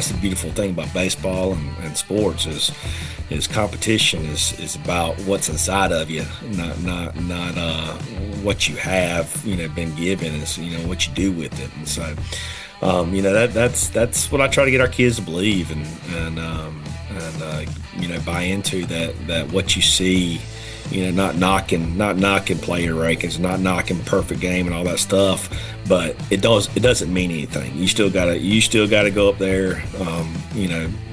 that's the beautiful thing about baseball and sports is competition is about what's inside of you, not what you have, been given. Is what you do with it. And so, that's what I try to get our kids to believe and buy into that what you see. Not knocking player rankings, not knocking perfect game and all that stuff, but it doesn't mean anything. You still gotta go up there.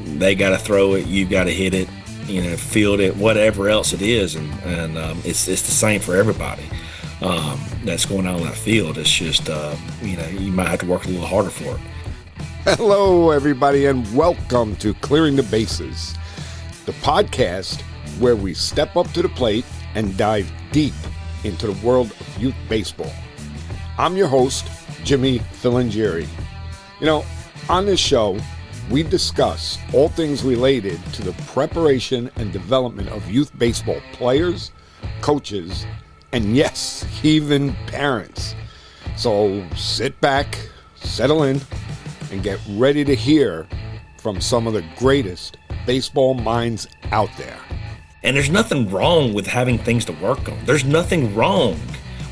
They gotta throw it, you gotta hit it, field it, whatever else it is, and it's the same for everybody that's going on in that field. It's just you might have to work a little harder for it. Hello, everybody, and welcome to Clearing the Bases, the podcast where we step up to the plate and dive deep into the world of youth baseball. I'm your host, Jimmy Filangieri. On this show, we discuss all things related to the preparation and development of youth baseball players, coaches, and yes, even parents. So sit back, settle in, and get ready to hear from some of the greatest baseball minds out there. And there's nothing wrong with having things to work on. There's nothing wrong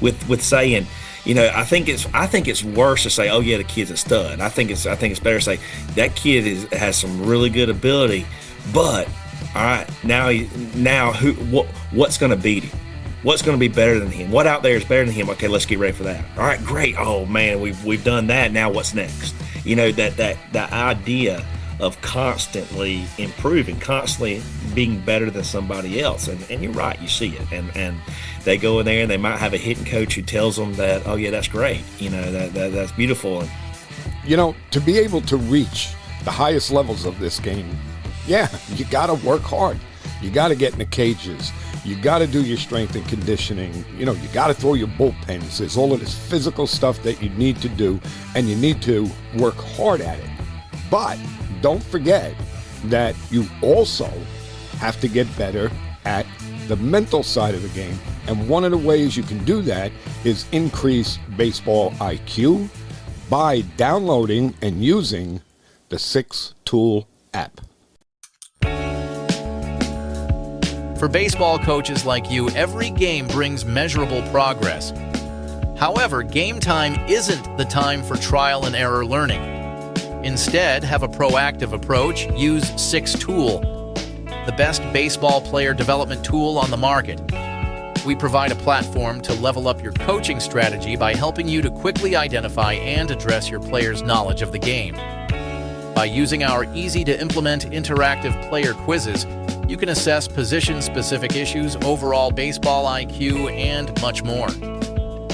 with saying, I think it's worse to say, oh yeah, the kid's a stud. I think it's better to say that kid has some really good ability, but all right, what's going to beat him? What's going to be better than him? What out there is better than him? Okay, let's get ready for that. All right, great. Oh man, we've done that. Now what's next? That idea of constantly improving, constantly being better than somebody else. And you're right, you see it. And they go in there and they might have a hitting coach who tells them that, oh yeah, that's great. That's beautiful. And to be able to reach the highest levels of this game, yeah, you got to work hard. You got to get in the cages. You got to do your strength and conditioning. You got to throw your bullpens. There's all of this physical stuff that you need to do, and you need to work hard at it. But don't forget that you also have to get better at the mental side of the game. And one of the ways you can do that is increase baseball IQ by downloading and using the 6-Tool app. For baseball coaches like you, every game brings measurable progress. However, game time isn't the time for trial and error learning. Instead, have a proactive approach. Use 6-Tool, the best baseball player development tool on the market. We provide a platform to level up your coaching strategy by helping you to quickly identify and address your players' knowledge of the game. By using our easy-to-implement interactive player quizzes, you can assess position-specific issues, overall baseball IQ, and much more.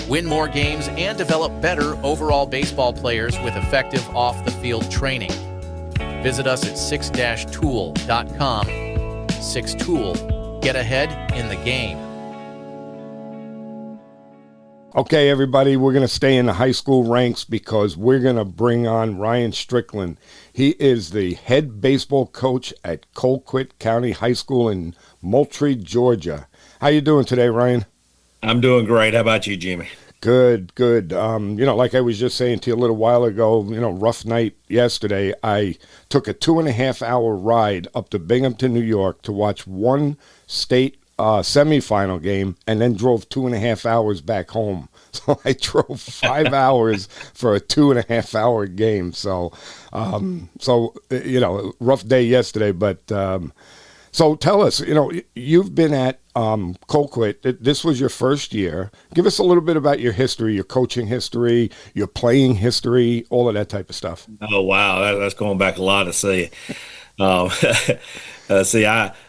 Win more games and develop better overall baseball players with effective off-the-field training. Visit us at 6-tool.com. 6-Tool. Get ahead in the game. Okay, everybody, we're going to stay in the high school ranks because we're going to bring on Ryan Strickland. He is the head baseball coach at Colquitt County High School in Moultrie, Georgia. How you doing today, Ryan? I'm doing great. How about you, Jimmy? Good. Like I was just saying to you a little while ago, rough night yesterday. I took a 2.5-hour ride up to Binghamton, New York to watch one state semifinal game and then drove 2.5 hours back home. So I drove 5 hours for a 2.5-hour game. So rough day yesterday, but so tell us, you've been at Colquitt. This was your first year. Give us a little bit about your history, your coaching history, your playing history, all of that type of stuff. Oh, wow. That's going back a lot to see.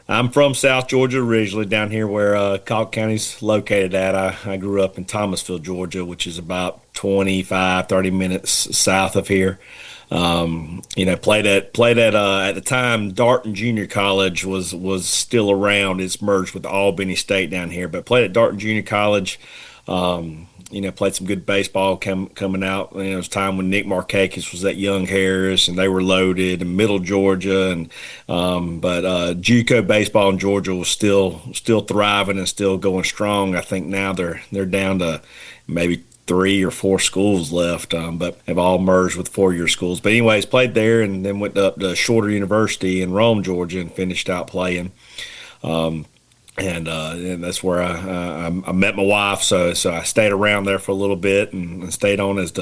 I'm from South Georgia originally, down here where Colquitt County's located at. I grew up in Thomasville, Georgia, which is about 30 minutes south of here. Played at the time Darton Junior College was still around. It's merged with Albany State down here, but played at Darton Junior College. Played some good baseball coming out. It was time when Nick Markakis was at Young Harris, and they were loaded in Middle Georgia, but JUCO baseball in Georgia was still thriving and still going strong. I think now they're down to maybe 3 or 4 schools left, but have all merged with 4-year schools. But anyways, played there and then went up to Shorter University in Rome, Georgia, and finished out playing. And that's where I met my wife. So I stayed around there for a little bit and stayed on as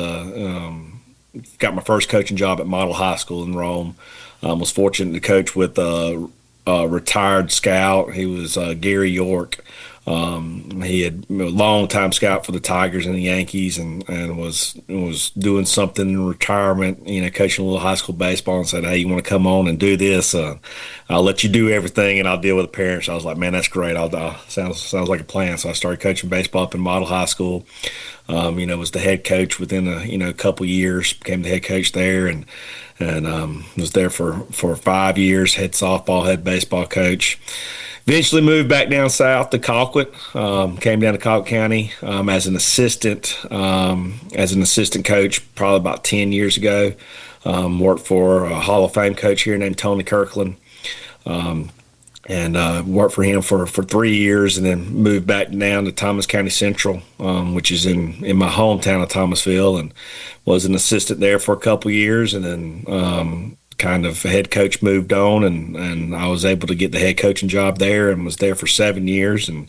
got my first coaching job at Model High School in Rome. Was fortunate to coach with a retired scout. He was Gary York. He had a long time scout for the Tigers and the Yankees, and was doing something in retirement, coaching a little high school baseball, and said, "Hey, you want to come on and do this? I'll let you do everything, and I'll deal with the parents." I was like, "Man, that's great. Sounds like a plan." So I started coaching baseball up in Model High School. Was the head coach within a couple years. Became the head coach there, and was there for 5 years. Head softball, head baseball coach. Eventually moved back down south to Colquitt. Came down to Colquitt County as an assistant coach, probably about 10 years ago. Worked for a Hall of Fame coach here named Tony Kirkland. And worked for him for 3 years, and then moved back down to Thomas County Central, which is in my hometown of Thomasville, and was an assistant there for a couple years, and then kind of head coach moved on, and I was able to get the head coaching job there, and was there for 7 years, and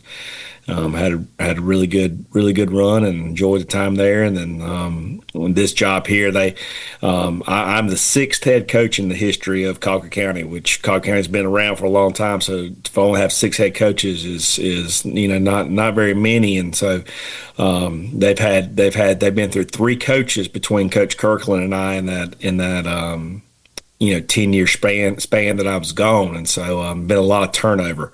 had a really good run and enjoyed the time there. And then when this job here, I'm the 6th head coach in the history of Colquitt County, which Colquitt County's been around for a long time. So to only have 6 head coaches is not very many. And so they've been through 3 coaches between Coach Kirkland and I in that 10-year span that I was gone. And so been a lot of turnover.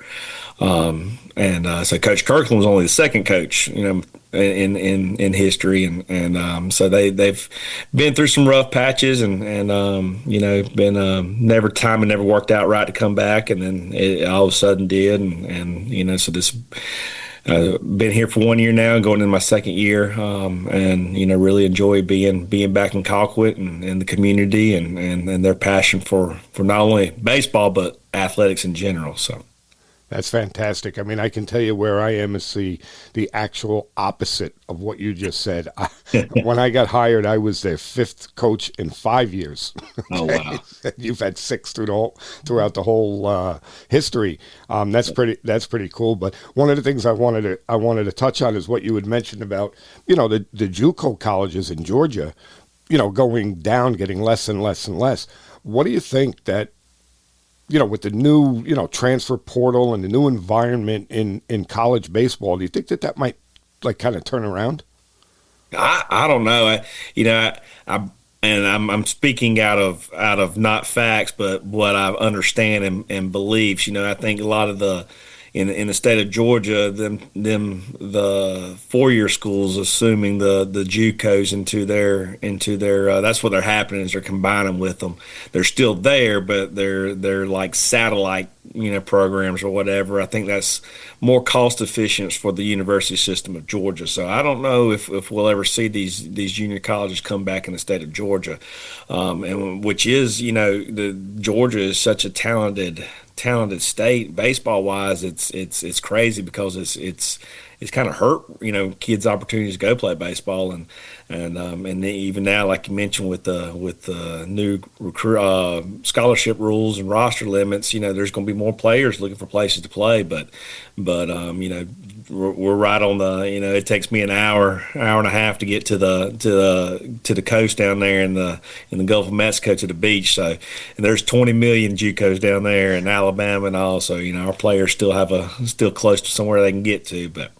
So Coach Kirkland was only the 2nd coach, in history, and so they've been through some rough patches, and been never worked out right to come back, and then it all of a sudden did, and so this. Been here for 1 year now, going into my 2nd year, and really enjoy being back in Colquitt and the community and their passion for not only baseball but athletics in general. So. That's fantastic. I mean, I can tell you where I am is the actual opposite of what you just said. When I got hired, I was their 5th coach in 5 years. Oh, wow. You've had 6 throughout the whole history. That's pretty cool. But one of the things I wanted to touch on is what you had mentioned about, the JUCO colleges in Georgia, going down, getting less and less and less. What do you think that, with the new, transfer portal and the new environment in college baseball, do you think that might kind of turn around? I don't know. I'm speaking out of not facts, but what I understand and beliefs. I think a lot of the in the state of Georgia, the 4-year schools, assuming the JUCOs into their that's what they're happening is they're combining with them. They're still there, but they're like satellite programs or whatever. I think that's more cost efficient for the university system of Georgia. So I don't know if we'll ever see these junior colleges come back in the state of Georgia, and which is Georgia is such a talented state baseball wise. It's crazy because it's kind of hurt kids' opportunities to go play baseball, and even now, like you mentioned, with the new scholarship rules and roster limits, there's going to be more players looking for places to play, but we're right on the it takes me an hour and a half to get to the coast down there in the Gulf of Mexico to the beach. So, and there's 20 million JUCOs down there in Alabama, and also our players still close to somewhere they can get to. But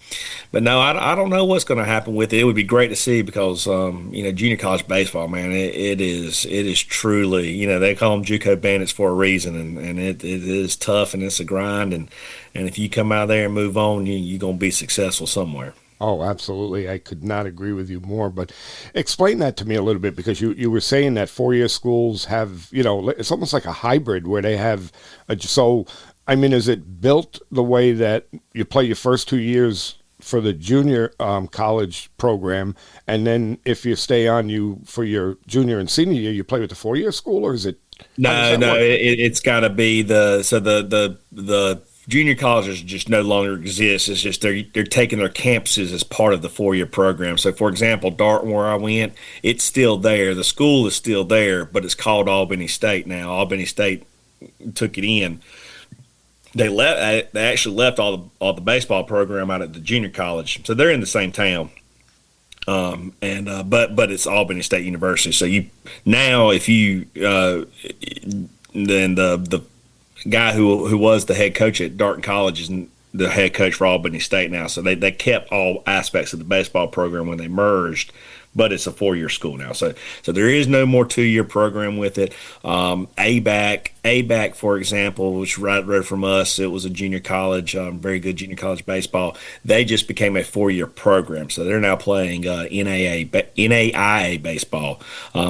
no, I don't know what's going to happen with it. It would be great to see because junior college baseball, man, it is truly they call them JUCO bandits for a reason, and it is tough and it's a grind, and if you come out there and move on, you're going to be successful somewhere. Oh, absolutely. I could not agree with you more. But explain that to me a little bit, because you were saying that 4-year schools have, it's almost like a hybrid where they have is it built the way that you play your first 2 years for the junior college program, and then if you stay on for your junior and senior year, you play with the 4-year school, or is it? No, it's got to be the junior colleges just no longer exist. It's just they're taking their campuses as part of the 4-year program. So, for example, Darton, where I went, it's still there. The school is still there, but it's called Albany State now. Albany State took it in. They actually left all the baseball program out at the junior college, so they're in the same town. But it's Albany State University. So then the guy who was the head coach at Darton College is the head coach for Albany State now. So they kept all aspects of the baseball program when they merged, but it's a 4-year school now. So there is no more 2-year program with it. ABAC, for example, which right from us, it was a junior college, very good junior college baseball. They just became a 4-year program. So they're now playing NAIA baseball.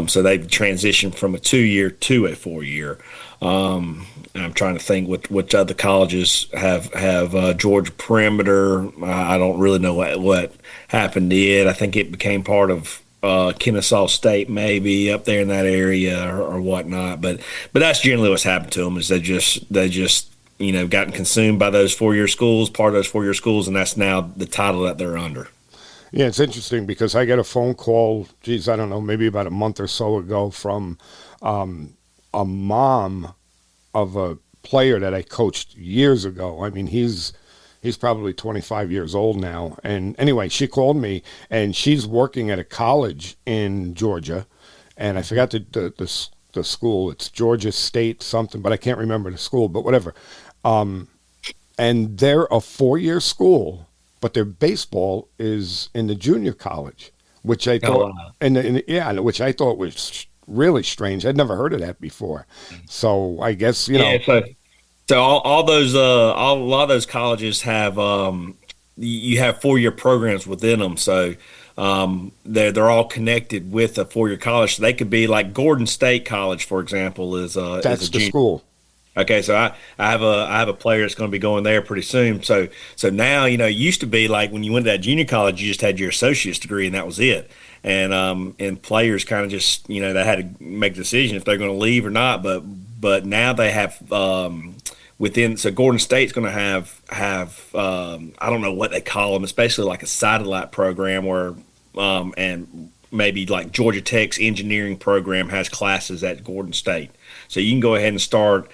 So they've transitioned from a 2-year to a 4-year. I'm trying to think which other colleges have Georgia Perimeter. I don't really know what happened to it. I think it became part of Kennesaw State, maybe up there in that area or whatnot. But that's generally what's happened to them is they just gotten consumed by those 4-year schools, part of those 4-year schools, and that's now the title that they're under. Yeah, it's interesting because I get a phone call, I don't know, maybe about a month or so ago from a mom of a player that I coached years ago. I mean, he's probably 25 years old now. And anyway, she called me, and she's working at a college in Georgia, and I forgot the school. It's Georgia State something, but I can't remember the school, but whatever. And they're a 4-year school, but their baseball is in the junior college, which I thought, which I thought was really strange. I'd never heard of that before. So I guess, So all those a lot of those colleges have you have 4-year programs within them. So they're all connected with a 4-year college. So they could be like Gordon State College, for example, that's is the school. Okay, so I have a player that's going to be going there pretty soon. So now it used to be like when you went to that junior college, you just had your associate's degree and that was it. And players kind of just they had to make a decision if they're going to leave or not. But now they have so Gordon State's going to have I don't know what they call them. It's basically like a satellite program where and maybe like Georgia Tech's engineering program has classes at Gordon State. So you can go ahead and start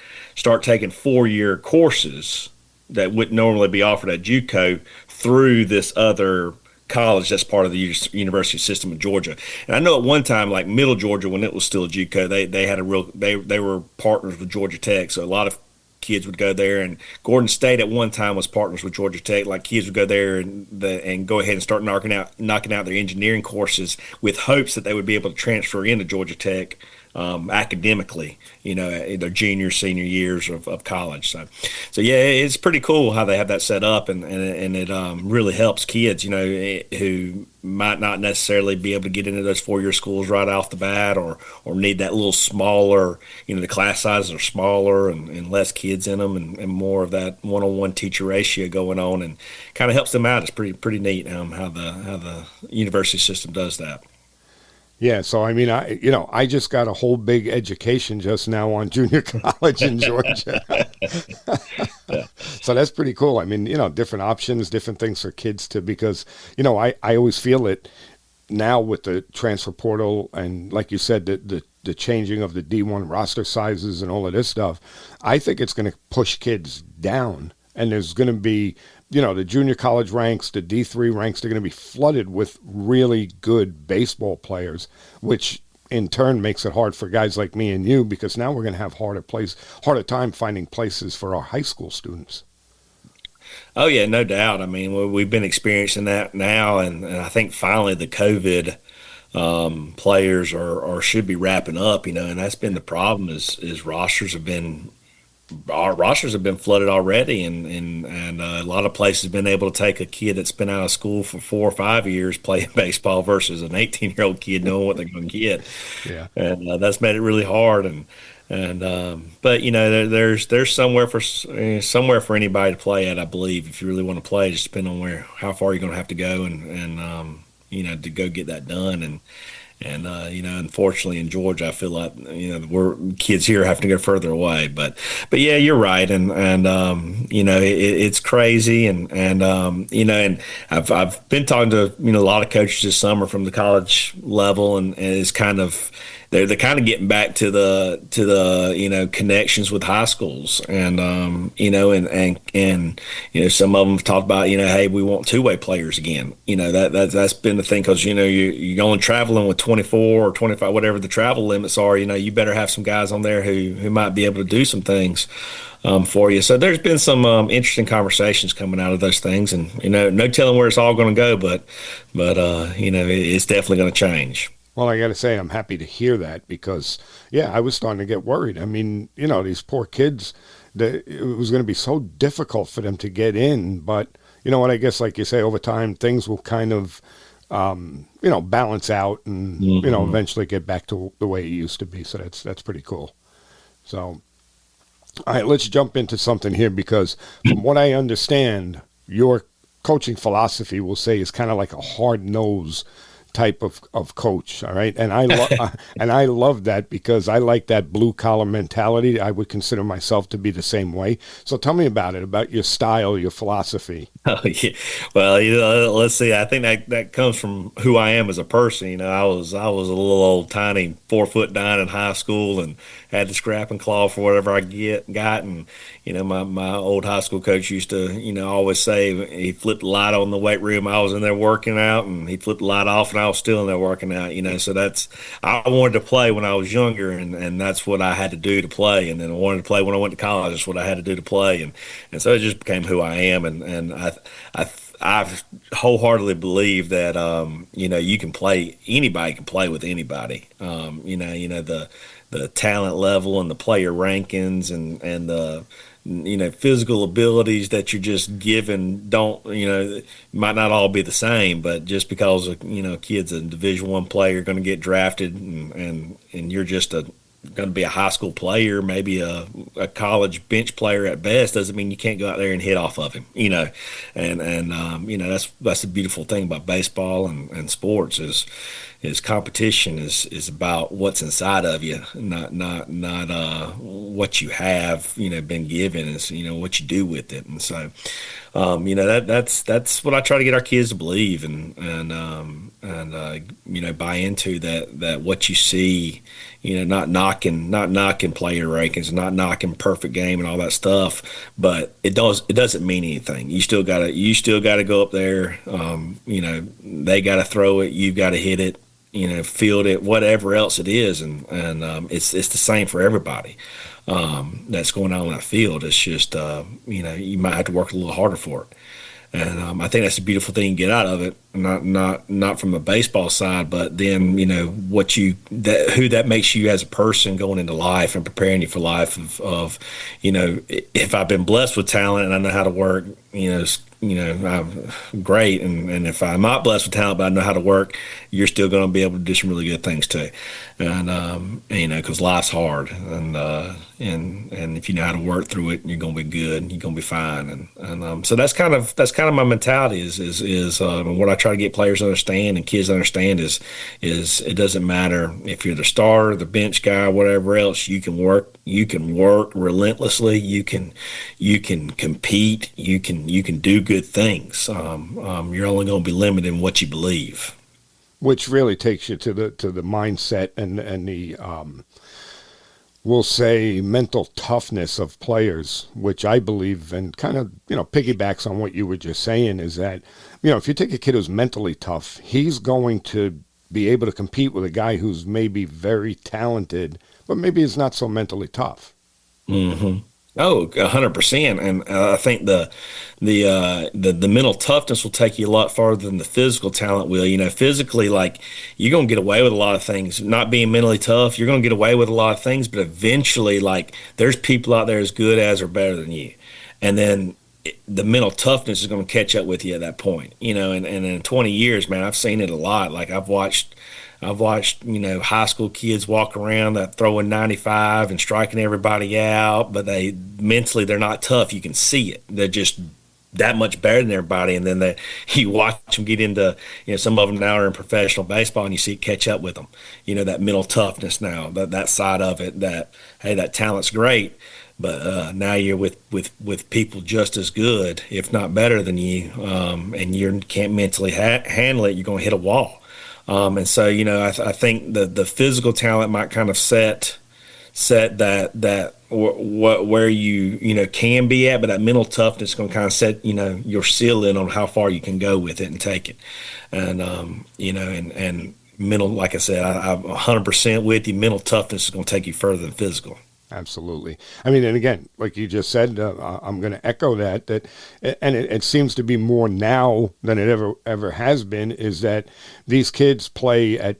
taking 4-year courses that wouldn't normally be offered at JUCO through this other college that's part of the university system of Georgia. And I know at one time, like Middle Georgia, when it was still a JUCO, they had they were partners with Georgia Tech. So a lot of kids would go there, and Gordon State at one time was partners with Georgia Tech. Like kids would go there and go ahead and start knocking out their engineering courses with hopes that they would be able to transfer into Georgia Tech academically, in their junior, senior years of college. So yeah, it's pretty cool how they have that set up, and it really helps kids, who might not necessarily be able to get into those 4-year schools right off the bat, or need that little smaller, the class sizes are smaller and less kids in them, and more of that one-on-one teacher ratio going on, and kind of helps them out. It's pretty neat how the university system does that. Yeah, so I mean, I just got a whole big education just now on junior college in Georgia. So that's pretty cool. I mean, different options, different things for kids because, I always feel it now with the transfer portal and, like you said, the changing of the D1 roster sizes and all of this stuff. I think it's going to push kids down, and there's going to be, the junior college ranks, the D3 ranks, they're going to be flooded with really good baseball players, which in turn makes it hard for guys like me and you, because now we're going to have harder time finding places for our high school students. Oh yeah, no doubt. I mean, we've been experiencing that now, and I think finally the COVID players should be wrapping up, and that's been the problem is our rosters have been flooded already, and a lot of places have been able to take a kid that's been out of school for 4 or 5 years playing baseball versus an 18-year-old kid knowing what they're going to get. Yeah, and that's made it really hard. But there's somewhere for anybody to play at. I believe if you really want to play, just depending on how far you're going to have to go and to go get that done. Unfortunately in Georgia, I feel like we're kids here having to go further away. But yeah, you're right, it's crazy, and I've been talking to a lot of coaches this summer from the college level, and it's kind of. They're kind of getting back to the connections with high schools, and some of them have talked about hey, we want two-way players again. That's been the thing, because you're only traveling with 24 or 25, whatever the travel limits are. You better have some guys on there who might be able to do some things for you. So there's been some interesting conversations coming out of those things, and no telling where it's all going to go, but it's definitely going to change. Well, I got to say, I'm happy to hear that, because, yeah, I was starting to get worried. I mean, these poor kids, it was going to be so difficult for them to get in. But, you know what, I guess, like you say, over time, things will kind of, balance out and, eventually get back to the way it used to be. So that's pretty cool. So, all right, let's jump into something here, because from what I understand, your coaching philosophy, we'll say, is kind of like a hard-nosed type of coach, all right? And I love that, because I like that blue-collar mentality. I would consider myself to be the same way. So tell me about it, about your style, your philosophy. Oh, yeah. Well, let's see. I think that comes from who I am as a person. I was a little old tiny 4'9" in high school, and had to scrap and claw for whatever I got. And my old high school coach used to always say, he flipped the light on in the weight room, I was in there working out, and he flipped the light off and I was still in there working out. So I wanted to play when I was younger, and that's what I had to do to play. And then I wanted to play when I went to college. That's what I had to do to play. And so it just became who I am. And I wholeheartedly believe that you can play, anybody can play with anybody. The talent level and the player rankings and the physical abilities that you're just given might not all be the same, but just because a kid's a Division I player going to get drafted, and you're just going to be a high school player, maybe a college bench player at best, doesn't mean you can't go out there and hit off of him. That's the beautiful thing about baseball and sports is competition is about what's inside of you, not what you have been given, is what you do with it. And so that's what I try to get our kids to believe, and buy into that what you see, not knocking player rankings, not knocking perfect game and all that stuff, but it doesn't mean anything. You still gotta go up there. They gotta throw it, you've got to hit it, field it, whatever else it is, and it's the same for everybody that's going on in that field. It's just you might have to work a little harder for it. And I think that's the beautiful thing you get out of it, not from a baseball side, but then who that makes you as a person going into life and preparing you for life. Of if I've been blessed with talent and I know how to work, I'm great. And if I'm not blessed with talent but I know how to work, you're still going to be able to do some really good things too. And because life's hard, and if you know how to work through it, you're going to be good. You're going to be fine. And so that's kind of my mentality is what I try to get players to understand and kids to understand is it doesn't matter if you're the starter, the bench guy, whatever else. You can work relentlessly. You can compete. You can do good things. You're only going to be limited in what you believe. Which really takes you to the mindset and the we'll say mental toughness of players, which I believe, and kind of piggybacks on what you were just saying, is that if you take a kid who's mentally tough, he's going to be able to compete with a guy who's maybe very talented, but maybe is not so mentally tough. Mm-hmm. Oh, 100%. And I think the mental toughness will take you a lot farther than the physical talent will. Physically, like, you're going to get away with a lot of things. Not being mentally tough, you're going to get away with a lot of things, but eventually, like, there's people out there as good as or better than you. And then the mental toughness is going to catch up with you at that point. And in 20 years, man, I've seen it a lot. Like, I've watched high school kids walk around that throwing 95 and striking everybody out, but they're not tough. You can see it. that much better than everybody, and then you watch them get into, some of them now are in professional baseball, and you see it catch up with them. That mental toughness now, that side of it. That, hey, that talent's great, but now you're with people just as good, if not better than you, and you can't mentally handle it. You're going to hit a wall, and so I think the physical talent might kind of set that where you can be at, but that mental toughness is going to kind of set your ceiling on how far you can go with it and take it, and and mental, like I said, I'm 100% with you. Mental toughness is going to take you further than physical. Absolutely. I mean, and again, like you just said, I'm going to echo that, and it seems to be more now than it ever has been, is that these kids play at,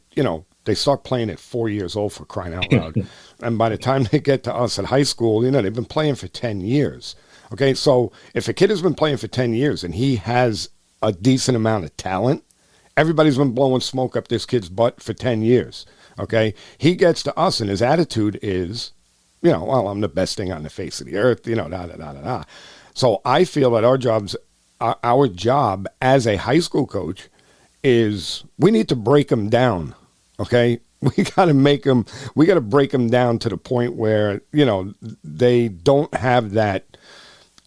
they start playing at 4 years old, for crying out loud. And by the time they get to us at high school, they've been playing for 10 years. Okay, so if a kid has been playing for 10 years and he has a decent amount of talent, everybody's been blowing smoke up this kid's butt for 10 years. Okay, he gets to us and his attitude is, well, I'm the best thing on the face of the earth, da-da-da-da-da. So I feel that our job as a high school coach is we need to break them down, okay? We got to break them down to the point where, they don't have that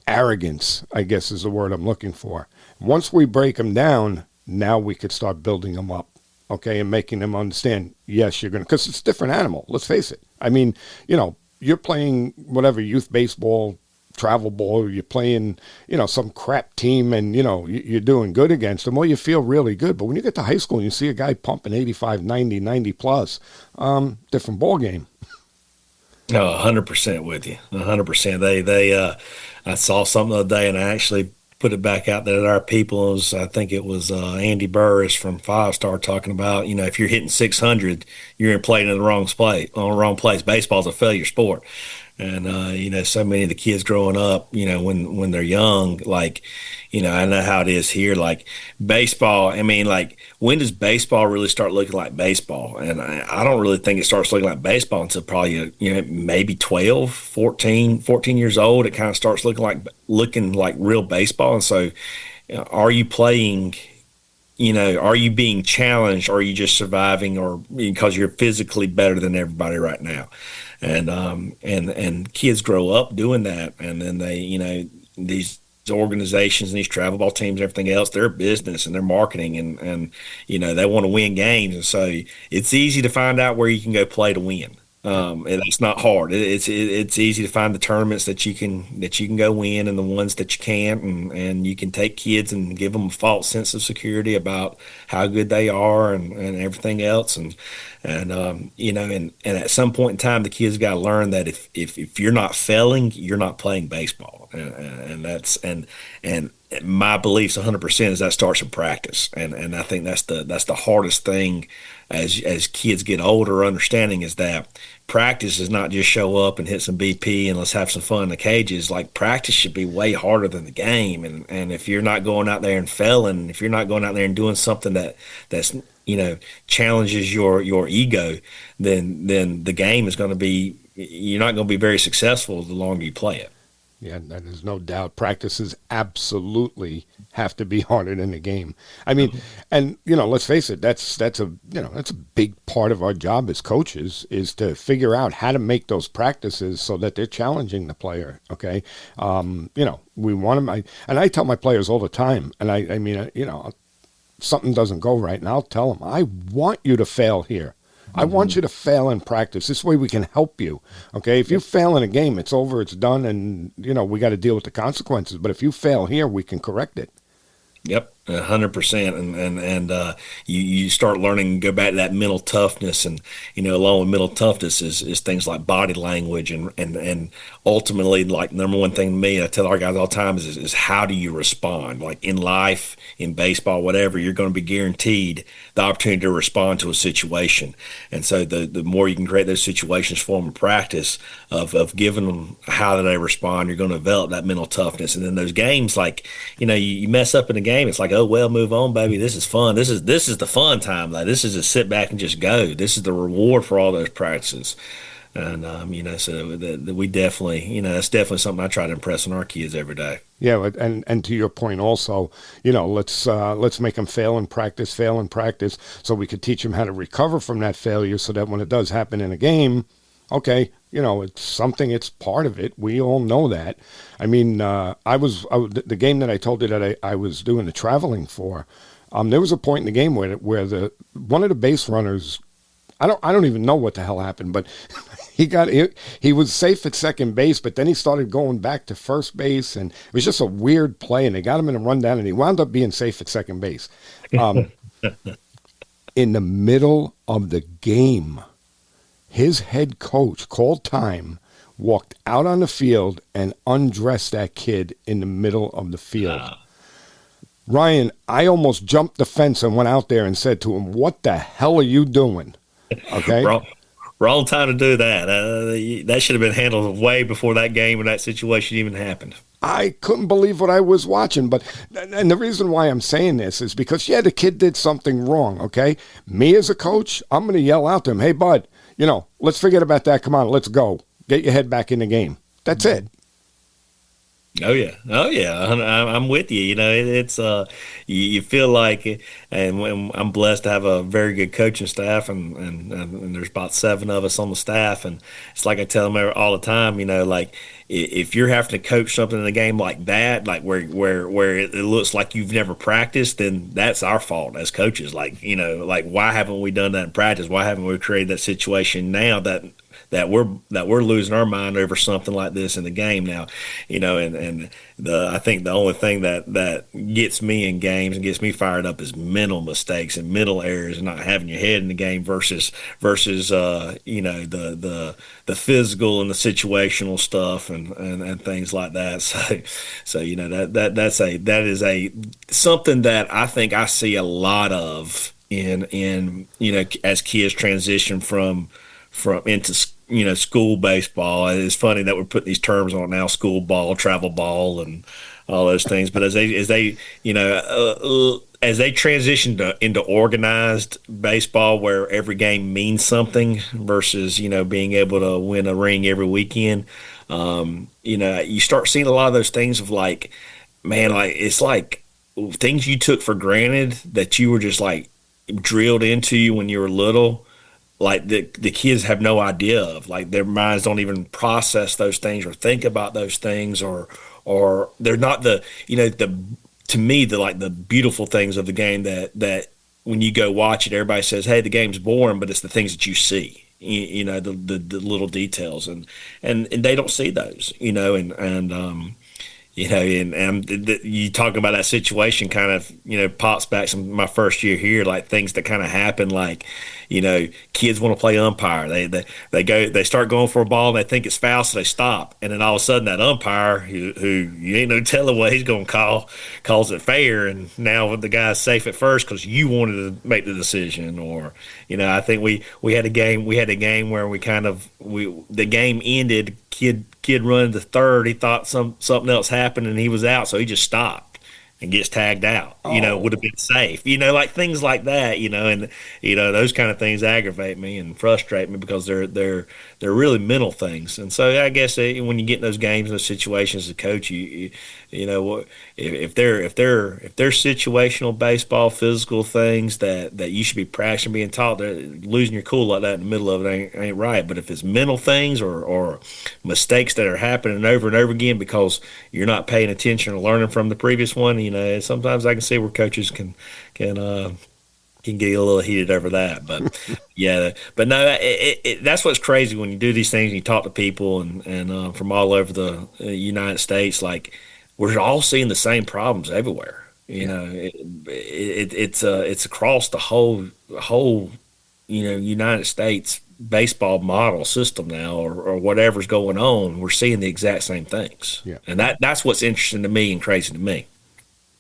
arrogance, I guess is the word I'm looking for. Once we break them down, now we could start building them up, okay, and making them understand, yes, you're going to, because it's a different animal, let's face it. I mean, you're playing whatever youth baseball, travel ball, you're playing, some crap team, and, you're doing good against them, well, you feel really good. But when you get to high school and you see a guy pumping 85, 90, 90 plus, different ball game. No, 100% with you. 100%. I saw something the other day, and I actually put it back out there that our people, I think it was Andy Burris from Five Star talking about, if you're hitting 600, you're playing in the wrong place. Baseball's a failure sport. And, so many of the kids growing up, when they're young, like, I know how it is here, like baseball. I mean, like, when does baseball really start looking like baseball? And I don't really think it starts looking like baseball until probably, maybe 12, 14 years old. It kind of starts looking like real baseball. And so are you playing, are you being challenged, or are you just surviving, or because you're physically better than everybody right now? And kids grow up doing that, and then they, these organizations and these travel ball teams and everything else, they're a business and they're marketing, and they want to win games, and so it's easy to find out where you can go play to win. And it's not hard. It's easy to find the tournaments that you can go win, and the ones that you can't, and you can take kids and give them a false sense of security about how good they are and everything else, and at some point in time, the kids got to learn that if you're not failing, you're not playing baseball, and my beliefs 100% is that starts in practice, and I think that's the hardest thing as kids get older, understanding is that practice is not just show up and hit some BP and let's have some fun in the cages. Like, practice should be way harder than the game, and if you're not going out there and failing, if you're not going out there and doing something that's challenges your ego, then the game is going to be, you're not going to be very successful the longer you play it. Yeah, there's no doubt. Practices absolutely have to be harder than the game. I mean, and let's face it, that's a big part of our job as coaches, is to figure out how to make those practices so that they're challenging the player. Okay, we want them. And I tell my players all the time, and I mean, something doesn't go right, and I'll tell them, I want you to fail here. I want you to fail in practice. This way we can help you. Okay, if you fail in a game, it's over, it's done, and we got to deal with the consequences. But if you fail here, we can correct it. Yep, 100%, and you start learning, go back to that mental toughness, and along with mental toughness is things like body language, and ultimately, like, number one thing to me, I tell our guys all the time, is how do you respond? Like, in life, in baseball, whatever, you're going to be guaranteed the opportunity to respond to a situation, and so the more you can create those situations for them in practice of giving them how do they respond, you're going to develop that mental toughness, and then those games, like, you mess up in a game, it's like, oh well, move on, baby. This is fun. This is the fun time. Like, this is just sit back and just go. This is the reward for all those practices. so that we definitely, that's definitely something I try to impress on our kids every day. Yeah, and to your point also, let's make them fail in practice, so we could teach them how to recover from that failure, so that when it does happen in a game, okay, it's something, it's part of it. We all know that. I mean, the game that I told you that I was doing the traveling for. There was a point in the game where one of the base runners, I don't even know what the hell happened, but he was safe at second base, but then he started going back to first base, and it was just a weird play, and they got him in a rundown, and he wound up being safe at second base. In the middle of the game, his head coach called time, walked out on the field, and undressed that kid in the middle of the field. Ryan, I almost jumped the fence and went out there and said to him, "What the hell are you doing?" Okay? Wrong time to do that. That should have been handled way before that game or that situation even happened. I couldn't believe what I was watching. And the reason why I'm saying this is because, the kid did something wrong, okay? Me as a coach, I'm going to yell out to him, "Hey, bud, let's forget about that. Come on, let's go. Get your head back in the game." That's it. Oh yeah. I'm with you. It's you feel like, and when I'm blessed to have a very good coaching staff, and there's about 7 of us on the staff, and it's like I tell them all the time. Like if you're having to coach something in a game like that, like where it looks like you've never practiced, then that's our fault as coaches. Like why haven't we done that in practice? Why haven't we created that situation now that we're losing our mind over something like this in the game now, I think the only thing that gets me in games and gets me fired up is mental mistakes and mental errors and not having your head in the game versus the physical and the situational stuff and things like that. So that is something that I think I see a lot of in as kids transition from into school baseball. It's funny that we're putting these terms on now: school ball, travel ball, and all those things. But as they transition into organized baseball, where every game means something, versus being able to win a ring every weekend, you start seeing a lot of those things of like, man, like it's like things you took for granted that you were just like drilled into you when you were little. Like the kids have no idea of, like their minds don't even process those things or think about those things, or they're not to me the beautiful things of the game that when you go watch it, everybody says, "Hey, the game's boring," but it's the things that you see, the little details, and they don't see those, and you talk about that situation kind of, pops back some my first year here, like things that kind of happen, like, kids want to play umpire. They start going for a ball and they think it's foul, so they stop. And then all of a sudden that umpire who you ain't no telling what he's going to calls it fair. And now the guy's safe at first because you wanted to make the decision. Or, I think we had a game where the game ended, kid running to third. He thought something else happened and he was out, so he just stopped and gets tagged out. Would have been safe. Like things like that. And those kind of things aggravate me and frustrate me because they're really mental things. And so I guess when you get in those games, those situations as a coach, if they're situational baseball, physical things that you should be practicing, being taught, that losing your cool like that in the middle of it ain't right. But if it's mental things or mistakes that are happening over and over again because you're not paying attention or learning from the previous one, sometimes I can see where coaches can get a little heated over that. But yeah, but no, that's what's crazy when you do these things and you talk to people and from all over the United States. Like, we're all seeing the same problems everywhere. It's across the whole United States baseball model system now, or whatever's going on. We're seeing the exact same things. Yeah, and that's what's interesting to me and crazy to me.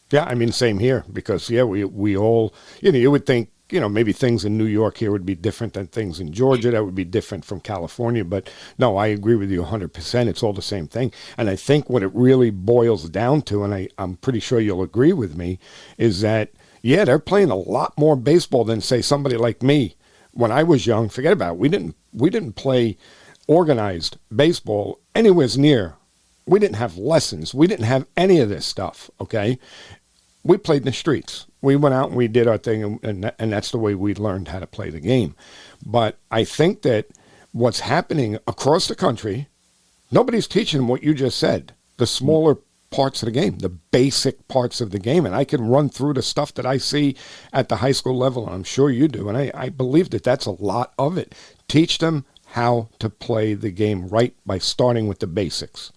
Yeah, I mean, same here, because, we all, you would think, maybe things in New York here would be different than things in Georgia. That would be different from California. But no, I agree with you 100%. It's all the same thing. And I think what it really boils down to, and I'm pretty sure you'll agree with me, is that, they're playing a lot more baseball than, say, somebody like me. When I was young, forget about it. We didn't play organized baseball anywhere near. We didn't have lessons. We didn't have any of this stuff, okay? We played in the streets. We went out and we did our thing, and that's the way we learned how to play the game. But I think that what's happening across the country, nobody's teaching them what you just said, the smaller parts of the game, the basic parts of the game. And I can run through the stuff that I see at the high school level, and I'm sure you do. And I believe that that's a lot of it. Teach them how to play the game right by starting with the basics.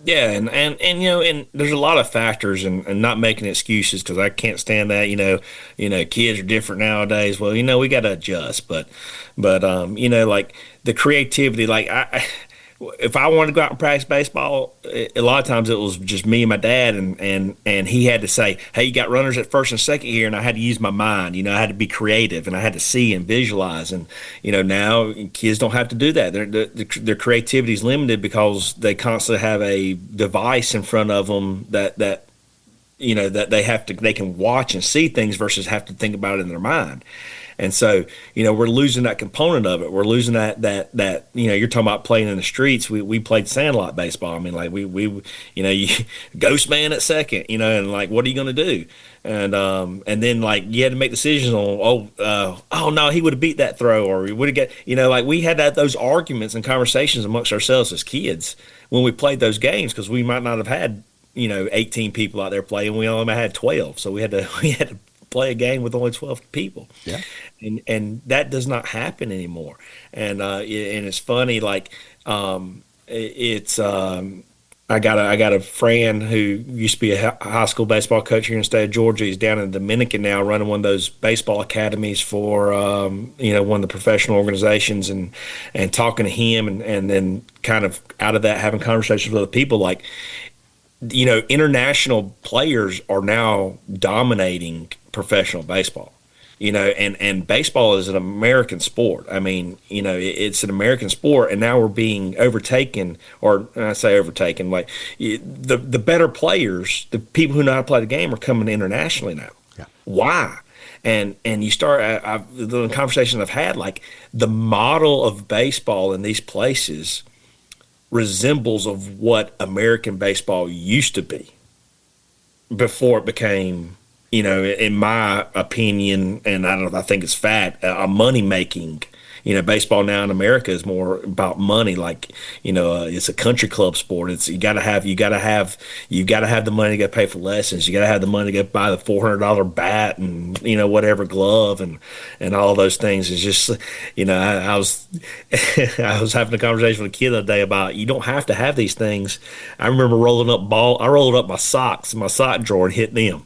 Yeah, and and there's a lot of factors, and not making excuses, because I can't stand that. Kids are different nowadays. Well, we got to adjust, but like the creativity, like if I wanted to go out and practice baseball, a lot of times it was just me and my dad, and he had to say, hey, you got runners at first and second here, and I had to use my mind. I had to be creative, and I had to see and visualize. And now kids don't have to do that. Their creativity is limited because they constantly have a device in front of them that they can watch and see things versus have to think about it in their mind. And so, we're losing that component of it. We're losing that you're talking about playing in the streets. We played sandlot baseball. I mean, like we ghost man at second, and like, what are you going to do? And then like you had to make decisions on, oh no, he would have beat that throw, or he would have got, like we had those arguments and conversations amongst ourselves as kids when we played those games, because we might not have had 18 people out there playing. We only had 12, so we had to play a game with only 12 people. Yeah. And that does not happen anymore. And it's funny, like I got a friend who used to be a high school baseball coach here in the state of Georgia. He's down in the Dominican now, running one of those baseball academies for one of the professional organizations, and talking to him, and then kind of out of that having conversations with other people, like international players are now dominating professional baseball. And baseball is an American sport. I mean, it's an American sport, and now we're being overtaken, or I say overtaken, like the better players, the people who know how to play the game, are coming internationally now. Yeah. Why? And you start, the conversation I've had, like the model of baseball in these places resembles of what American baseball used to be before it became, in my opinion, and I think it's fact, a money making. Baseball now in America is more about money. Like, it's a country club sport. It's you got to have the money to go pay for lessons. You got to have the money to go buy the $400 bat and whatever glove and all those things. It's just I was I was having a conversation with a kid the other day about, you don't have to have these things. I remember rolling up my socks in my sock drawer and hitting them.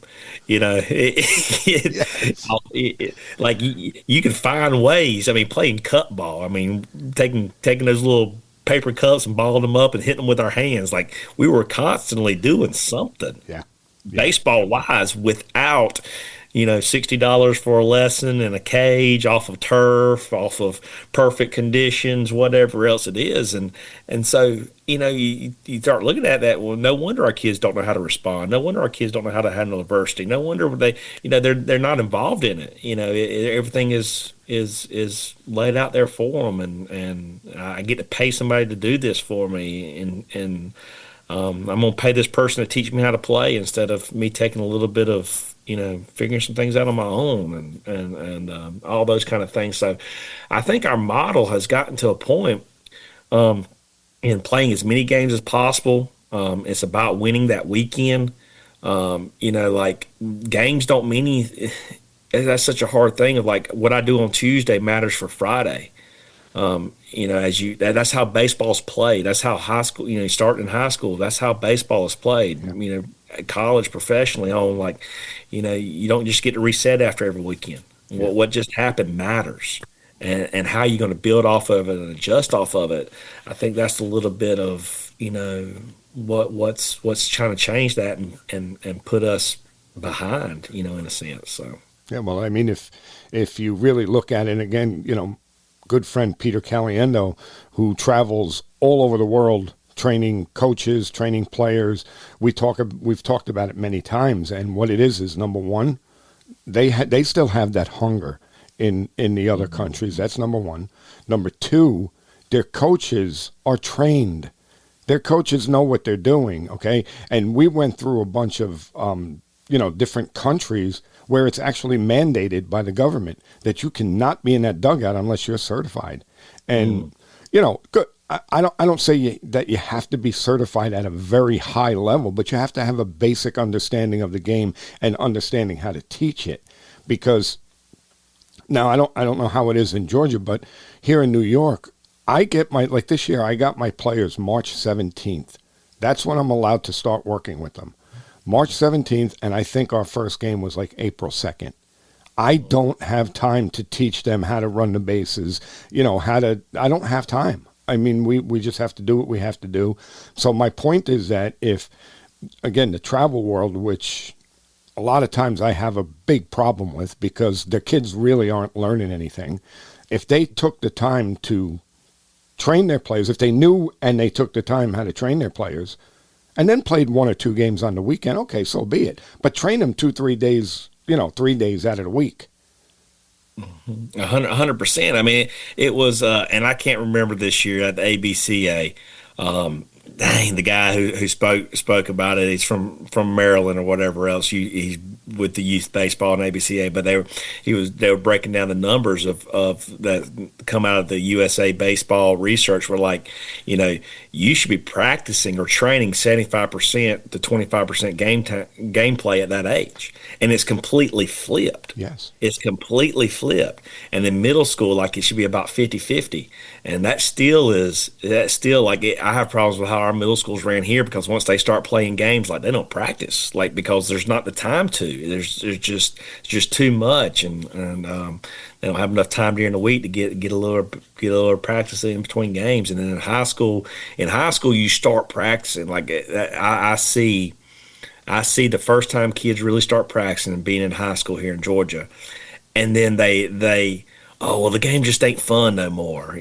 Like you can find ways. I mean, playing cup ball. I mean, taking those little paper cups and balling them up and hitting them with our hands. Like, we were constantly doing something. Yeah. Baseball wise, without $60 for a lesson in a cage, off of turf, off of perfect conditions, whatever else it is. And so, you start looking at that. Well, no wonder our kids don't know how to respond. No wonder our kids don't know how to handle adversity. No wonder they, they're not involved in it. Everything is laid out there for them. And I get to pay somebody to do this for me. And I'm going to pay this person to teach me how to play, instead of me taking a little bit of, figuring some things out on my own and all those kind of things. So I think our model has gotten to a point in playing as many games as possible. It's about winning that weekend. Like, games don't mean anything. That's such a hard thing of, like, what I do on Tuesday matters for Friday. That's how baseball's played. That's how high school, you start in high school. That's how baseball is played. Yeah. College, professionally, on, like, you don't just get to reset after every weekend. Yeah. What just happened matters, and how you're going to build off of it and adjust off of it. I think that's a little bit of what's trying to change that and put us behind, in a sense. So yeah, well, I mean, if you really look at it again, good friend Peter Caliendo, who travels all over the world training coaches, training players. We've talked about it many times, and what it is number one, they still have that hunger in the other countries. That's number one. Number two, their coaches are trained. Their coaches know what they're doing, okay? And we went through a bunch of, different countries where it's actually mandated by the government that you cannot be in that dugout unless you're certified. And, I don't say that you have to be certified at a very high level, but you have to have a basic understanding of the game and understanding how to teach it. Because now I don't know how it is in Georgia, but here in New York, I get this year, I got my players March 17th. That's when I'm allowed to start working with them. March 17th, and I think our first game was like April 2nd. I don't have time to teach them how to run the bases, I don't have time. I mean, we just have to do what we have to do. So my point is that if, again, the travel world, which a lot of times I have a big problem with because the kids really aren't learning anything, if they took the time to train their players, if they knew and they took the time how to train their players, and then played 1 or 2 games on the weekend, okay, so be it. But train them 2-3 days, 3 days out of the week. 100%. I mean, it was, and I can't remember this year at the ABCA. The guy who spoke about it, he's from Maryland or whatever else. He's with the youth baseball and ABCA, but they were breaking down the numbers of that come out of the USA baseball research. Were like, you should be practicing or training 75% to 25% gameplay at that age, and it's completely flipped. Yes, it's completely flipped. And in middle school, like, it should be about 50-50, and that's still like I have problems with how our middle schools ran here, because once they start playing games, like, they don't practice, like, because there's not the time to. There's just too much, and they don't have enough time during the week to get a little practice in between games. And then in high school you start practicing. Like, I see the first time kids really start practicing and being in high school here in Georgia, and then they oh, well, the game just ain't fun no more.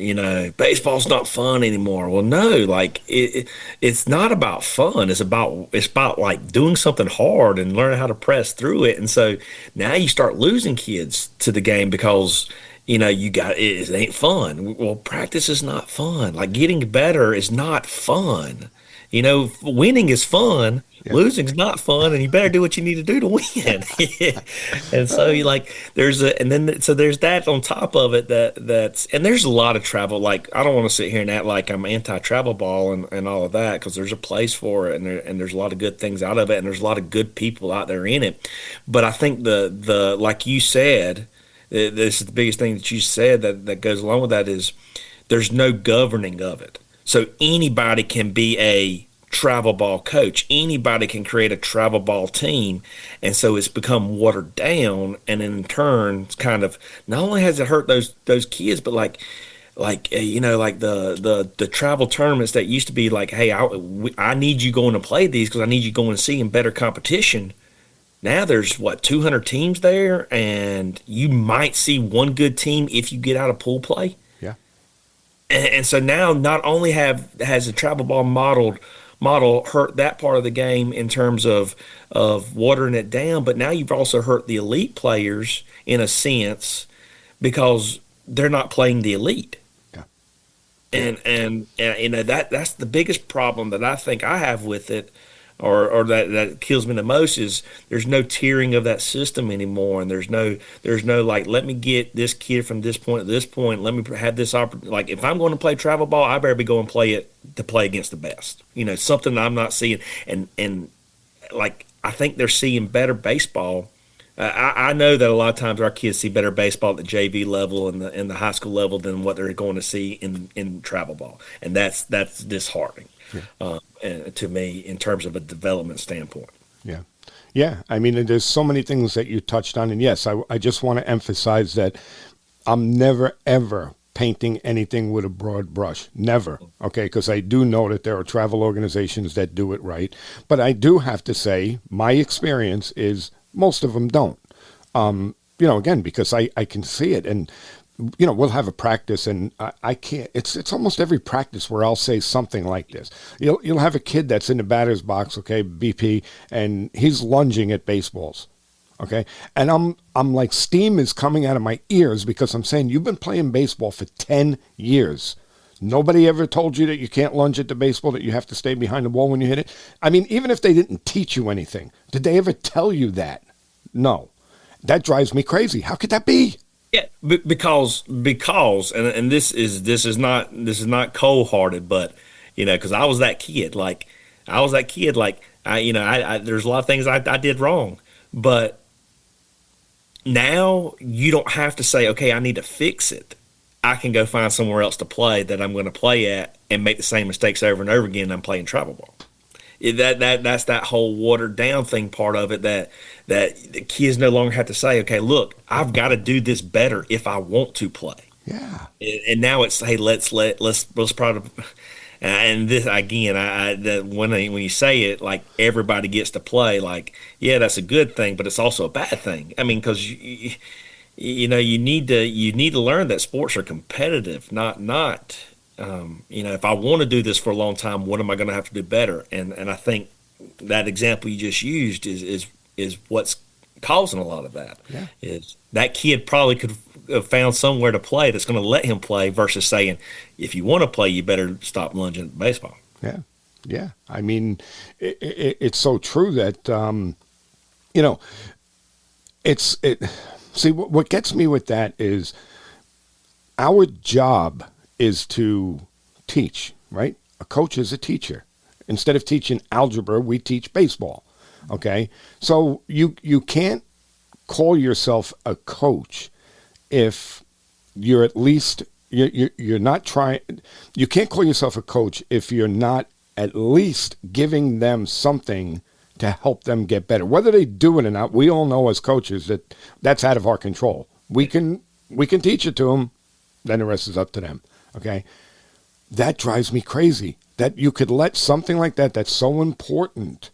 Baseball's not fun anymore. Well, no, like, it's not about fun. It's about like doing something hard and learning how to press through it. And so now you start losing kids to the game because, it ain't fun. Well, practice is not fun. Like, getting better is not fun. Winning is fun. Yeah. Losing's not fun, and you better do what you need to do to win. And so there's that on top of it and there's a lot of travel. Like, I don't want to sit here and act like I'm anti-travel ball and all of that, because there's a place for it, and there's a lot of good things out of it, and there's a lot of good people out there in it. But I think the like you said, this is the biggest thing that you said that goes along with that is there's no governing of it. So anybody can be a travel ball coach. Anybody can create a travel ball team, and so it's become watered down. And in turn, it's kind of, not only has it hurt those kids, but like the travel tournaments that used to be like, hey, I need you going to play these because I need you going to see in better competition. Now there's 200 teams there, and you might see one good team if you get out of pool play. Yeah. And so now not only has the travel ball model hurt that part of the game in terms of watering it down, but now you've also hurt the elite players in a sense, because they're not playing the elite. Yeah. And that's the biggest problem that I think I have with it, or that kills me the most, is there's no tiering of that system anymore, and there's no like, let me get this kid from this point to this point, let me have this opportunity. Like, if I'm going to play travel ball, I better be going to play it to play against the best. Something I'm not seeing, and like, I think they're seeing better baseball. I know that a lot of times our kids see better baseball at the JV level and the high school level than what they're going to see in travel ball, and that's disheartening. Yeah. And to me, in terms of a development standpoint. Yeah. I mean, there's so many things that you touched on, and yes, I just want to emphasize that I'm never ever painting anything with a broad brush, never. Okay, because I do know that there are travel organizations that do it right, but I do have to say my experience is most of them don't. Again, because I can see it, and we'll have a practice, and I can't. It's almost every practice where I'll say something like this. You'll have a kid that's in the batter's box, okay, BP, and he's lunging at baseballs, okay, and I'm like, steam is coming out of my ears, because I'm saying, you've been playing baseball for 10 years. Nobody ever told you that you can't lunge at the baseball, that you have to stay behind the ball when you hit it? I mean, even if they didn't teach you anything, did they ever tell you that? No. That drives me crazy. How could that be? Yeah, because and this is not cold-hearted, but because I was that kid. Like I there's a lot of things I did wrong, but now you don't have to say, okay, I need to fix it. I can go find somewhere else to play that I'm going to play at and make the same mistakes over and over again. And I'm playing travel ball. That's that whole watered down thing part of it that the kids no longer have to say, okay, look, I've got to do this better if I want to play. Yeah. And now it's, hey, let's probably, and this again, when you say it, like everybody gets to play, like, yeah, that's a good thing, but it's also a bad thing. I mean, because you need to learn that sports are competitive, not if I want to do this for a long time, what am I going to have to do better? And I think that example you just used is what's causing a lot of that. Yeah. Is that kid probably could have found somewhere to play that's going to let him play versus saying, if you want to play, you better stop lunging at baseball. Yeah. Yeah. I mean, it's so true that, see, what gets me with that is our job is to teach, right? A coach is a teacher. Instead of teaching algebra, we teach baseball. Okay? So you can't call yourself a coach if you're at least you're not trying. You can't call yourself a coach if you're not at least giving them something to help them get better. Whether they do it or not, we all know as coaches that that's out of our control. We can teach it to them, then the rest is up to them. Okay? That drives me crazy, that you could let something like that that's so important,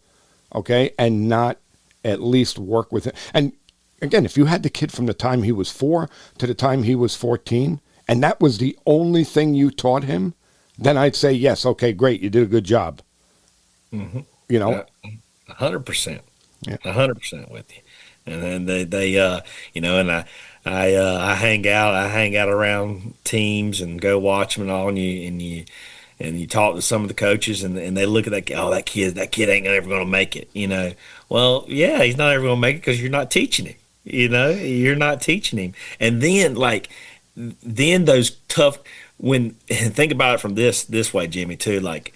okay, and not at least work with it. And again, if you had the kid from the time he was 4 to the time he was 14, and that was the only thing you taught him, then I'd say, yes, okay, great, you did a good job. Mm-hmm. 100%. Yeah. 100% with you. And then they and I hang out around teams and go watch them and all, and you talk to some of the coaches and they look at that kid ain't ever going to make it. Well, yeah, he's not ever going to make it because you're not teaching him. You're not teaching him. And then those tough, think about it from this way, Jimmy, too. Like,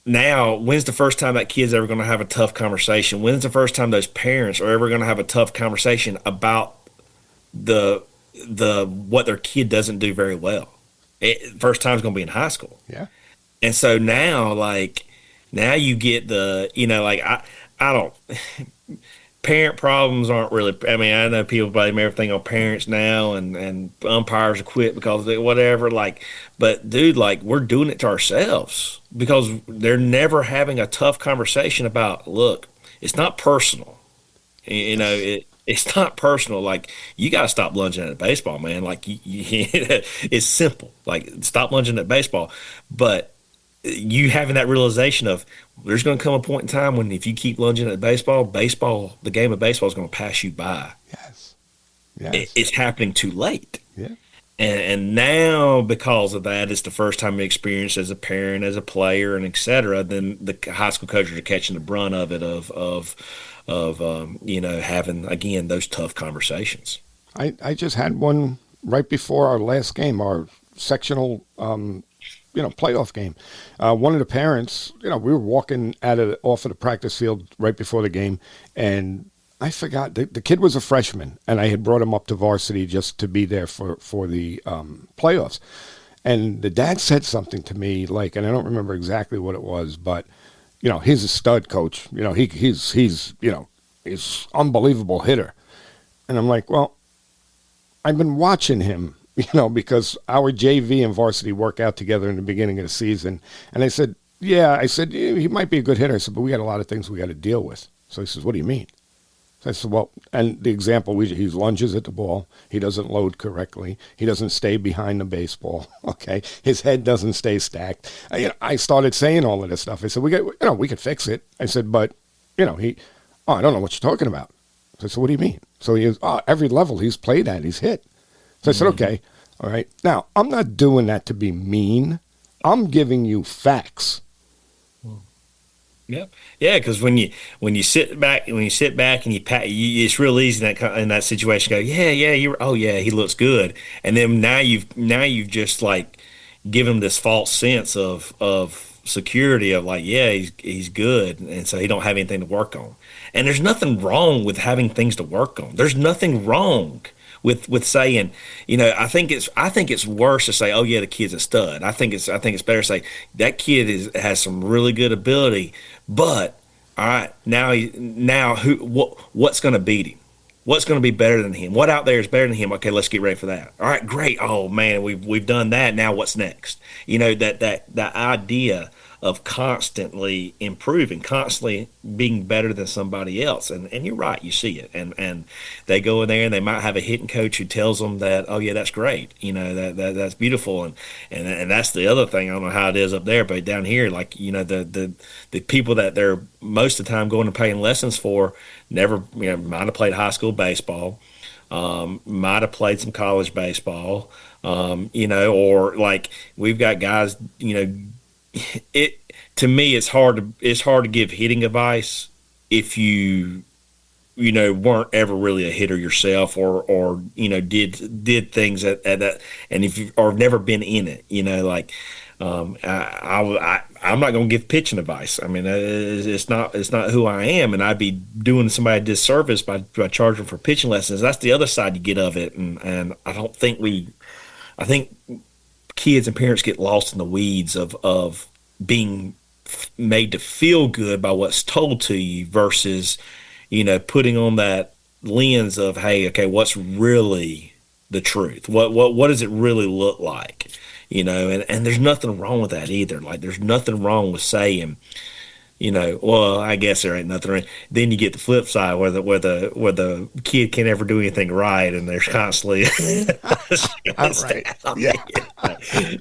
now, when's the first time that kid's ever going to have a tough conversation? When's the first time those parents are ever going to have a tough conversation about the what their kid doesn't do very well? First time's going to be in high school. Yeah. And so now you get I don't. Parent problems aren't really. I mean, I know people blame everything on parents now, and umpires quit because of whatever. But dude, we're doing it to ourselves because they're never having a tough conversation about. Look, it's not personal. It's not personal. Like, you got to stop lunging at baseball, man. It's simple. Like, stop lunging at baseball, but you having that realization of there's going to come a point in time when if you keep lunging at baseball, the game of baseball is going to pass you by. Yes. It's happening too late. Yeah. And now, because of that, it's the first time you experience as a parent, as a player, and et cetera, then the high school coaches are catching the brunt of it, of having, again, those tough conversations. I just had one right before our last game, our sectional playoff game. One of the parents, we were walking off of the practice field right before the game, and I forgot the kid was a freshman, and I had brought him up to varsity just to be there for the playoffs. And the dad said something to me, and I don't remember exactly what it was, but he's a stud coach. He's unbelievable hitter. And I'm like, well, I've been watching him, because our JV and varsity work out together in the beginning of the season. And I said, yeah, he might be a good hitter. I said, but we got a lot of things we got to deal with. So he says, what do you mean? So I said, well, and the example, he lunges at the ball. He doesn't load correctly. He doesn't stay behind the baseball. Okay. His head doesn't stay stacked. I started saying all of this stuff. I said, we could fix it. I said, but, I don't know what you're talking about. So I said, what do you mean? So he goes, every level he's played at, he's hit. So I said, okay, All right. Now, I'm not doing that to be mean. I'm giving you facts. Yeah, yeah. Because when you sit back and it's real easy in that situation. Go, yeah. Yeah, he looks good. And then now you've just like given him this false sense of security of like, yeah, he's good, and so he don't have anything to work on. And there's nothing wrong with having things to work on. There's nothing wrong with saying, I think it's worse to say, oh yeah, the kid's a stud. I think it's better to say that kid has some really good ability, but all right, now what's going to beat him? What's going to be better than him? What out there is better than him? Okay, let's get ready for that. All right, great. Oh man, we've done that. Now what's next? That idea of constantly improving, constantly being better than somebody else. And you're right, you see it. And they go in there and they might have a hitting coach who tells them that, oh yeah, that's great. That's beautiful. And that's the other thing. I don't know how it is up there, but down here, like, the people that they're most of the time going and paying lessons for never, might have played high school baseball, might have played some college baseball, or like we've got guys, to me it's hard to give hitting advice if you weren't ever really a hitter yourself or did things at that, and if you or never been in it, I'm not going to give pitching advice. I mean, it's not who I am, and I'd be doing somebody a disservice by charging for pitching lessons. That's the other side you get of it, and I think kids and parents get lost in the weeds of being made to feel good by what's told to you versus, putting on that lens of, hey, okay, what's really the truth? What does it really look like? And there's nothing wrong with that either. Like, there's nothing wrong with saying, well, I guess there ain't nothing. Then you get the flip side where the kid can't ever do anything right, and there's constantly. Right. Yeah.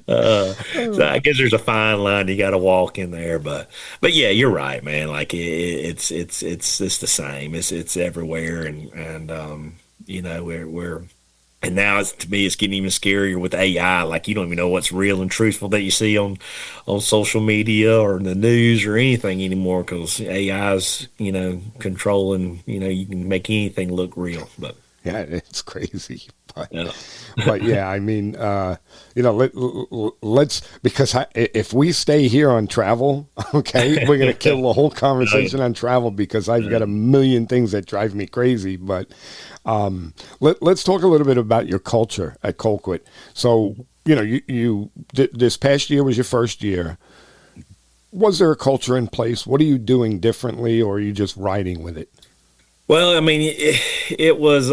So I guess there's a fine line you got to walk in there, but yeah, you're right, man. Like it's the same. It's everywhere, and we're. And now, to me, it's getting even scarier with AI. Like, you don't even know what's real and truthful that you see on social media or in the news or anything anymore, because AI's, controlling, you can make anything look real. But yeah, it's crazy. But, yeah. But yeah, I mean, let's, because if we stay here on travel, okay, we're going to kill the whole conversation on travel, because I've got a million things that drive me crazy. But let's talk a little bit about your culture at Colquitt. So, you this past year was your first year. Was there a culture in place? What are you doing differently, or are you just riding with it? Well, I mean, it was,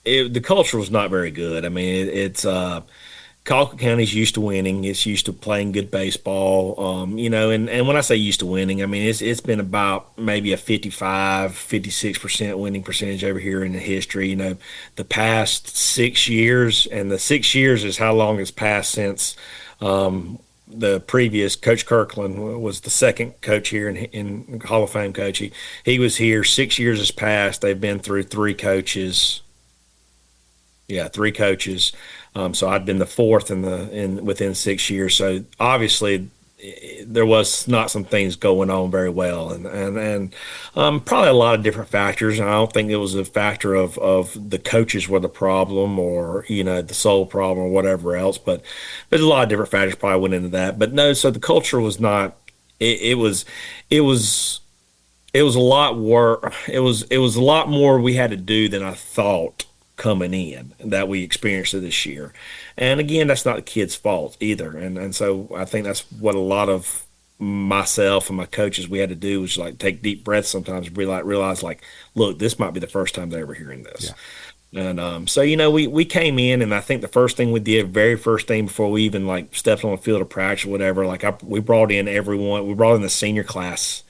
the culture was not very good. I mean, it's Colquitt County's used to winning. It's used to playing good baseball. And when I say used to winning, I mean, it's been about maybe a 56% winning percentage over here in the history. The past 6 years, and the 6 years is how long it's passed since the previous Coach Kirkland was the second coach here in Hall of Fame coach. He was here. 6 years has passed. They've been through three coaches. Yeah, three coaches. So I'd been the fourth within 6 years. So obviously there was not some things going on very well, and probably a lot of different factors. And I don't think it was a factor of the coaches were the problem, or the sole problem, or whatever else. But there's a lot of different factors probably went into that. But no, so the culture was not. It was a lot work. It was a lot more we had to do than I thought coming in, that we experienced it this year. And again, that's not the kids' fault either. And so I think that's what a lot of myself and my coaches, we had to do, was like take deep breaths sometimes, realize like, look, this might be the first time they're ever hearing this. Yeah. And so, we came in, and I think the first thing we did, very first thing before we even like stepped on the field of practice or whatever, like we brought in everyone. We brought in the senior class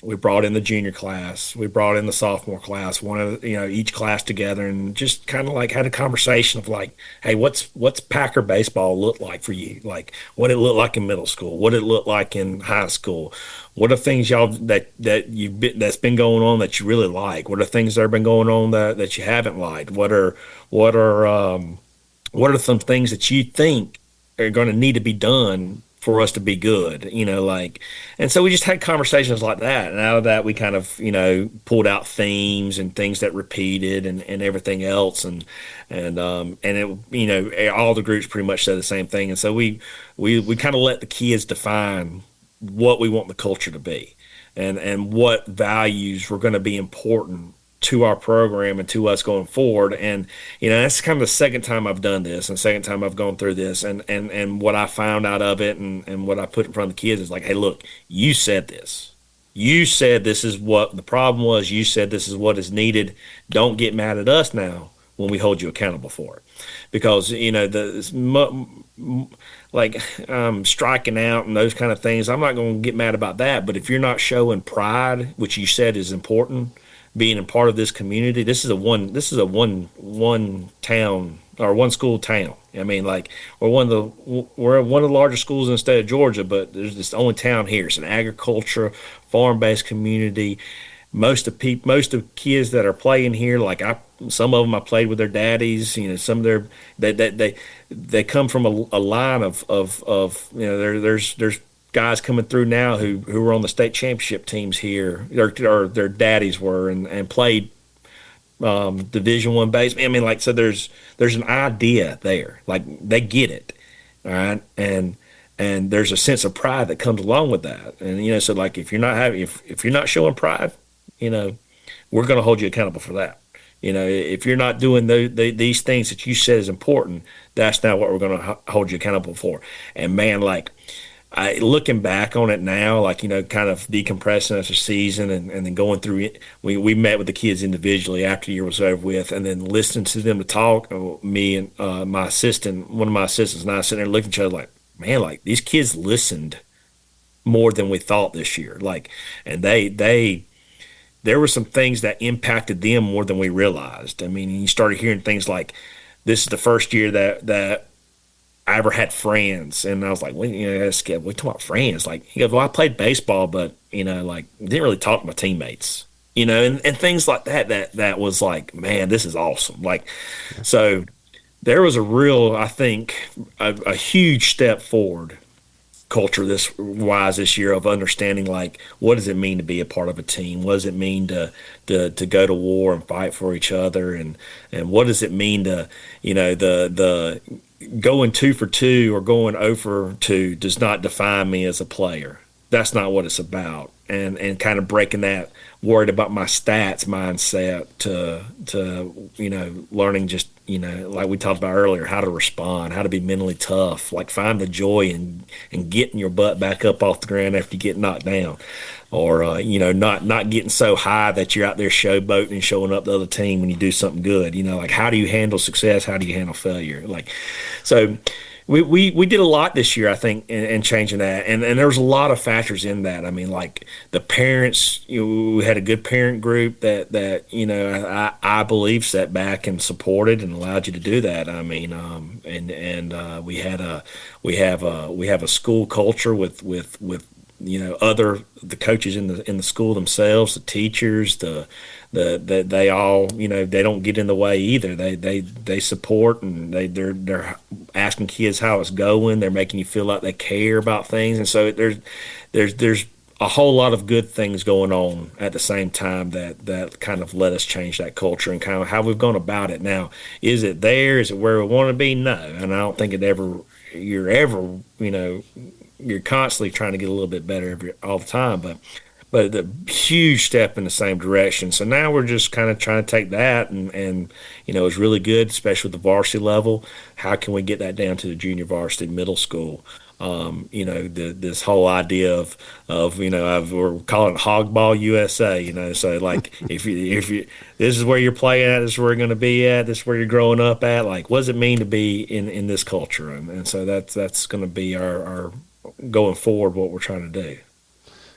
We brought in the junior class. We brought in the sophomore class. One of each class together, and just kind of like had a conversation of like, hey, what's Packer baseball look like for you? Like, what it looked like in middle school, what it looked like in high school. What are things y'all that's been going on that you really like? What are things that have been going on that you haven't liked? What are some things that you think are going to need to be done for us to be good, and so we just had conversations like that. And out of that, we kind of, pulled out themes and things that repeated and everything else. And it, all the groups pretty much said the same thing. And so we kind of let the kids define what we want the culture to be and what values were going to be important to our program and to us going forward. And that's kind of the second time I've done this and second time I've gone through this, and what I found out of it and what I put in front of the kids is like, hey, look, you said this is what the problem was, you said this is what is needed. Don't get mad at us now when we hold you accountable for it, because striking out and those kind of things, I'm not going to get mad about that. But if you're not showing pride, which you said is important, being a part of this community, this is a one town or one school town. I mean, like, we're one of the largest schools in the state of Georgia, but there's this only town here. It's an agriculture, farm-based community. Most of kids that are playing here, like some of them I played with their daddies. Some of they come from a line of there's guys coming through now who were on the state championship teams here, or their daddies were, and played Division I baseball. I mean, like, so there's an idea there, like they get it, all right, and there's a sense of pride that comes along with that, and so like if you're not showing pride, we're going to hold you accountable for that. If you're not doing these things that you said is important, that's not what we're going to hold you accountable for. And man, like, looking back on it now, like, kind of decompressing after season and then going through it, we met with the kids individually after the year was over with, and then listening to them to talk. Me and one of my assistants and I sitting there looking at each other like, man, like, these kids listened more than we thought this year. Like, and there were some things that impacted them more than we realized. I mean, you started hearing things like, this is the first year that I ever had friends. And I was like, we talking about friends. Like, he goes, well, I played baseball, but, like, didn't really talk to my teammates, and things like that was like, man, this is awesome. Like, so there was a real, I think, a huge step forward culture this year of understanding, like, what does it mean to be a part of a team? What does it mean to go to war and fight for each other? And what does it mean to, the going 2 for 2 or going 0 for 2 does not define me as a player. That's not what it's about. And kind of breaking that worried about my stats mindset to learning just, like we talked about earlier, how to respond, how to be mentally tough, like find the joy in getting your butt back up off the ground after you get knocked down, or not getting so high that you're out there showboating and showing up the other team when you do something good. Like, how do you handle success? How do you handle failure? Like, so we did a lot this year, I think, in changing that, and there was a lot of factors in that. I mean, like, the parents, we had a good parent group that I believe sat back and supported and allowed you to do that. I mean, we have a school culture with the coaches in the school themselves, the teachers, they all, they don't get in the way either. They support, and they're asking kids how it's going. They're making you feel like they care about things. And so there's a whole lot of good things going on at the same time that kind of let us change that culture and kind of how we've gone about it. Now, is it there? Is it where we want to be? No. And I don't think you're constantly trying to get a little bit better all the time, but the huge step in the same direction. So now we're just kind of trying to take that and it's really good, especially with the varsity level. How can we get that down to the junior varsity, middle school? This whole idea of we're calling it Hogball USA. So like if you this is where you're playing at, this is where you're going to be at, this is where you're growing up at. Like, what does it mean to be in this culture? And so that's going to be our going forward, what we're trying to do.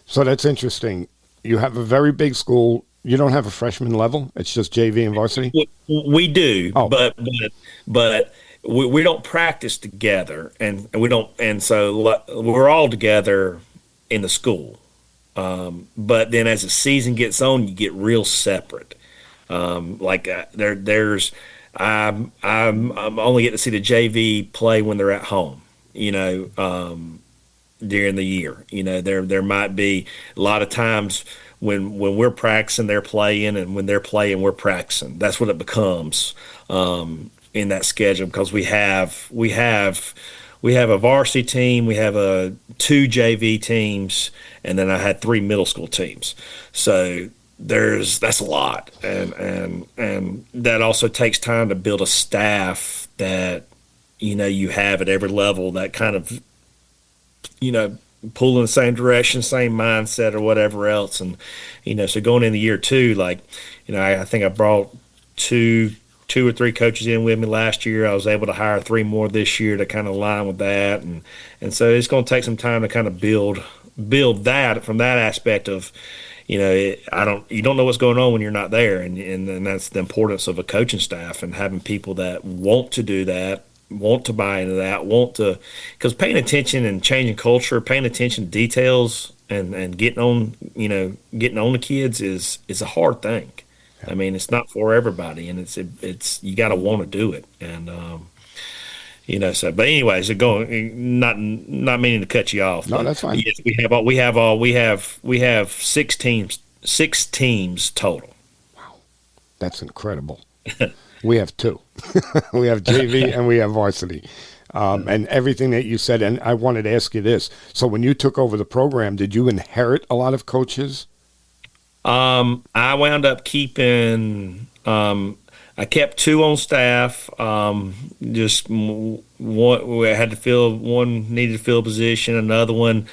So that's interesting. you have a very big school. You don't have a freshman level. It's just JV and varsity. We do, Oh, but we don't practice together, and we don't, and so we're all together in the school. But then as the season gets on, you get real separate. There's I'm only get to see the JV play when they're at home. During the year, there might be a lot of times when we're practicing, they're playing, and when they're playing, we're practicing. That's what it becomes in that schedule, because we have a varsity team, we have two JV teams, and then I had 3 middle school teams. So that's a lot, and that also takes time to build a staff that you have at every level that kind of pull in the same direction, same mindset, or whatever else. And so going into year 2, I think I brought two or three coaches in with me last year. I was able to hire 3 more this year to kind of align with that, and so it's going to take some time to kind of build that from that aspect of you don't know what's going on when you're not there, and that's the importance of a coaching staff and having people that want to do that, want to buy into that, because paying attention and changing culture, paying attention to details, and getting on the kids is a hard thing. I mean, it's not for everybody, and it's you got to want to do it, and but anyways, not meaning to cut you off. No, that's fine. Yes, we have 6 teams total. Wow, that's incredible. We have 2. We have JV and we have varsity. And everything that you said, and I wanted to ask you this. So when you took over the program, did you inherit a lot of coaches? I wound up keeping I kept 2 on staff. Just one, we had to fill one, needed to fill a position. Another one,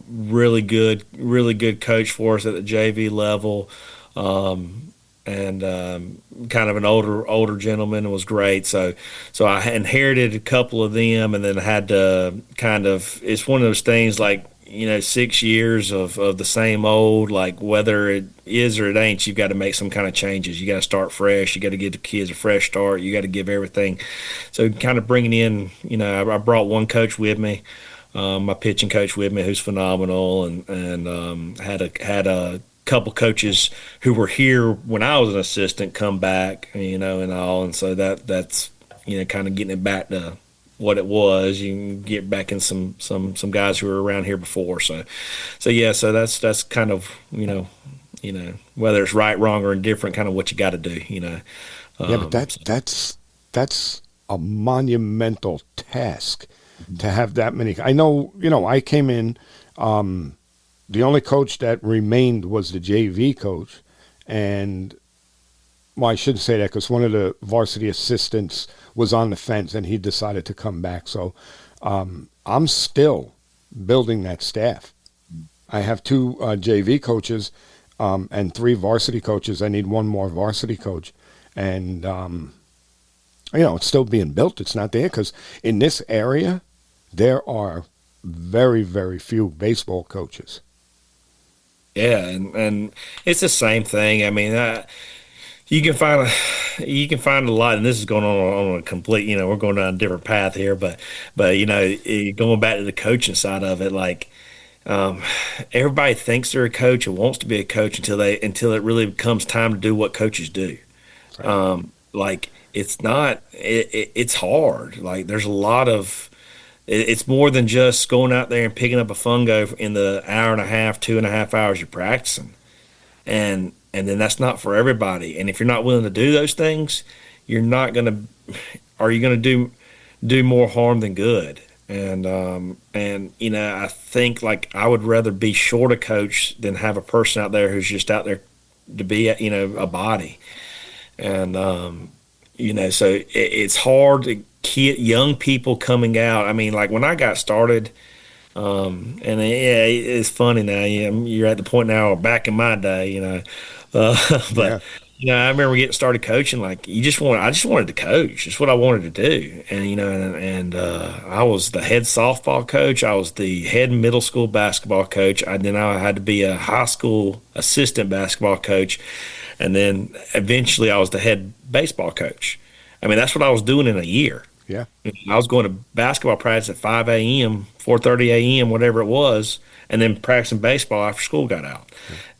really good coach for us at the JV level. And kind of an older gentleman. It was great. So I inherited a couple of them, and then had to it's one of those things 6 years of the same old, whether it is or it ain't, you've got to make some kind of changes. You got to start fresh. You got to give the kids a fresh start. You got to give everything. So kind of bringing in, I brought one coach with me, my pitching coach with me, who's phenomenal, and had a couple coaches who were here when I was an assistant come back, and all, and so that's kind of getting it back to what it was. You can get back in some guys who were around here before. So that's kind of whether it's right, wrong, or indifferent, kind of what you got to do. Yeah, but that's a monumental task to have that many. I know, I came in. The only coach that remained was the JV coach, and I shouldn't say that because one of the varsity assistants was on the fence and he decided to come back. So I'm still building that staff. I have 2 JV coaches and 3 varsity coaches. I need 1 more varsity coach, and it's still being built. It's not there because in this area there are very, very few baseball coaches. Yeah, and it's the same thing. I mean, you can find a lot, and this is going on a complete. We're going down a different path here, but going back to the coaching side of it, everybody thinks they're a coach and wants to be a coach until it really becomes time to do what coaches do. Right. It's not. It's hard. There's a lot of. It's more than just going out there and picking up a fungo in the hour and a half, 2.5 hours you're practicing. And then that's not for everybody. And if you're not willing to do those things, you're going to do more harm than good. And I think I would rather be short a coach than have a person out there who's just out there to be, a body. And, so it's hard to young people coming out. I mean, when I got started, it's funny now. You're at the point now, back in my day, but I remember getting started coaching. Like I just wanted to coach. It's what I wanted to do. And I was the head softball coach. I was the head middle school basketball coach. Then I had to be a high school assistant basketball coach, and then eventually I was the head baseball coach. I mean, that's what I was doing in a year. Yeah. I was going to basketball practice at 5 a.m., 4:30 a.m., whatever it was, and then practicing baseball after school got out.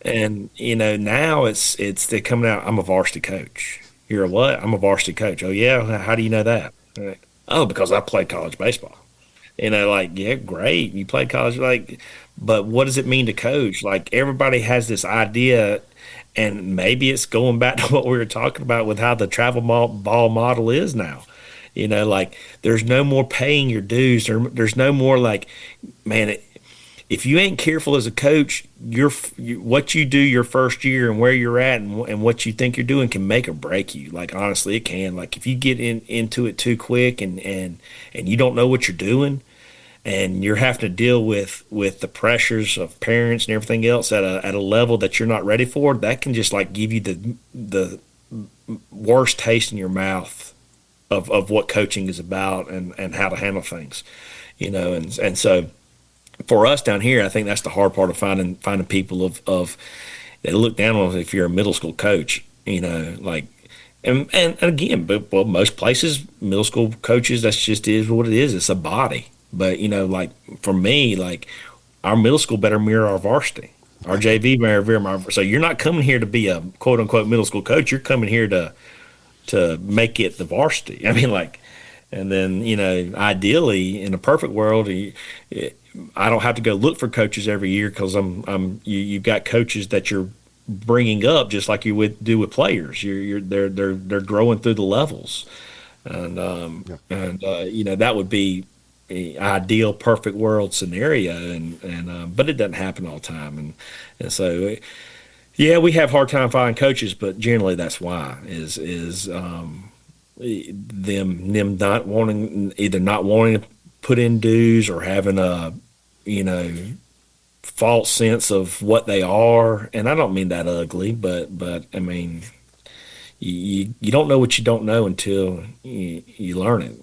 And now they're coming out. I'm a varsity coach. You're a what? I'm a varsity coach. Oh yeah. How do you know that? Like, oh, because I played college baseball. Like, yeah, great. You played college, but what does it mean to coach? Like, everybody has this idea, and maybe it's going back to what we were talking about with how the travel ball model is now. Like, there's no more paying your dues. There's no more man. If you ain't careful as a coach, what you do your first year and where you're at and what you think you're doing can make or break you. Like, honestly, it can. Like, if you get into it too quick and you don't know what you're doing, and you're having to deal with the pressures of parents and everything else at a level that you're not ready for, that can just give you the worst taste in your mouth of what coaching is about and how to handle things, and so. For us down here, I think that's the hard part of finding people of that look down on us if you're a middle school coach, and again, but most places, middle school coaches, that's just is what it is. It's a body. But for me, our middle school better mirror our varsity, our JV mirror our. So you're not coming here to be a quote unquote middle school coach. You're coming here to make it the varsity. I mean, and then ideally, in a perfect world, I don't have to go look for coaches every year because you've got coaches that you're bringing up just like you would do with players. They're growing through the levels, and that would be an ideal perfect world scenario, and but it doesn't happen all the time, and so yeah, we have a hard time finding coaches, but generally that's why is them not wanting to put in dues or having a false sense of what they are. And I don't mean that ugly, but I mean you don't know what you don't know until you learn it.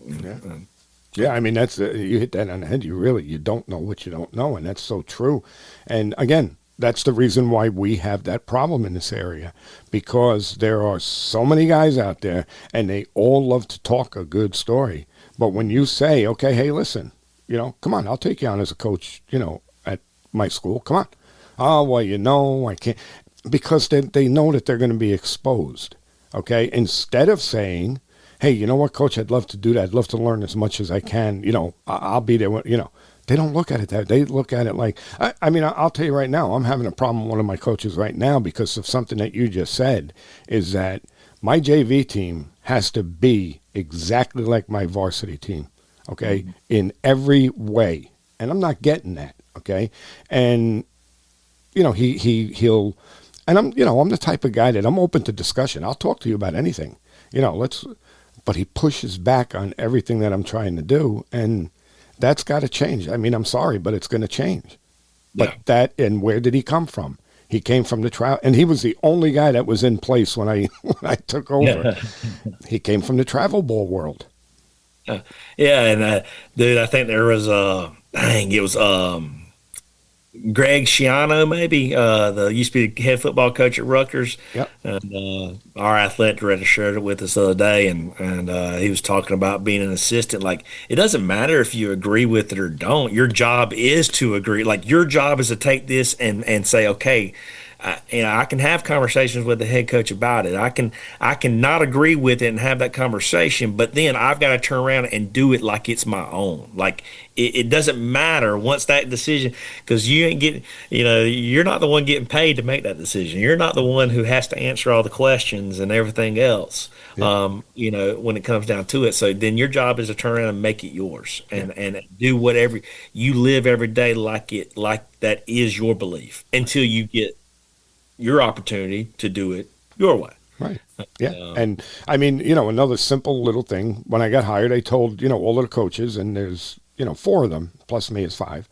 Yeah, I mean that's you hit that on the head. You don't know what you don't know, and that's so true. And again, that's the reason why we have that problem in this area, because there are so many guys out there and they all love to talk a good story. But when you say, okay, hey, listen, come on, I'll take you on as a coach, at my school. Come on. Oh, well, I can't. Because they know that they're going to be exposed, okay? Instead of saying, hey, you know what, coach, I'd love to do that. I'd love to learn as much as I can. I'll be there, They don't look at it that. They look at it like, I mean, I'll tell you right now, I'm having a problem with one of my coaches right now because of something that you just said, is that my JV team has to be exactly like my varsity team, okay, in every way. And I'm not getting that, okay? And, he'll, and I'm the type of guy that I'm open to discussion. I'll talk to you about anything, but he pushes back on everything that I'm trying to do, and that's got to change. I mean, I'm sorry, but it's going to change. But and where did he come from? He came from the travel, and he was the only guy that was in place when I took over. He came from the travel ball world. And dude, I think there was it was Greg Schiano, maybe the used to be the head football coach at Rutgers. Yep. And our athletic director shared it with us the other day, and he was talking about being an assistant. Like, it doesn't matter if you agree with it or don't. Your job is to agree. Like, your job is to take this and say, okay, I can have conversations with the head coach about it. I can not agree with it and have that conversation, but then I've got to turn around and do it like it's my own. Like, it doesn't matter once that decision, because you ain't getting, you're not the one getting paid to make that decision. You're not the one who has to answer all the questions and everything else. Yeah. When it comes down to it. So then your job is to turn around and make it yours and do whatever you live every day like that is your belief until you get your opportunity to do it your way. Right. Yeah. And I mean, another simple little thing, when I got hired, I told, all of the coaches, and there's, 4 of them, plus me is 5.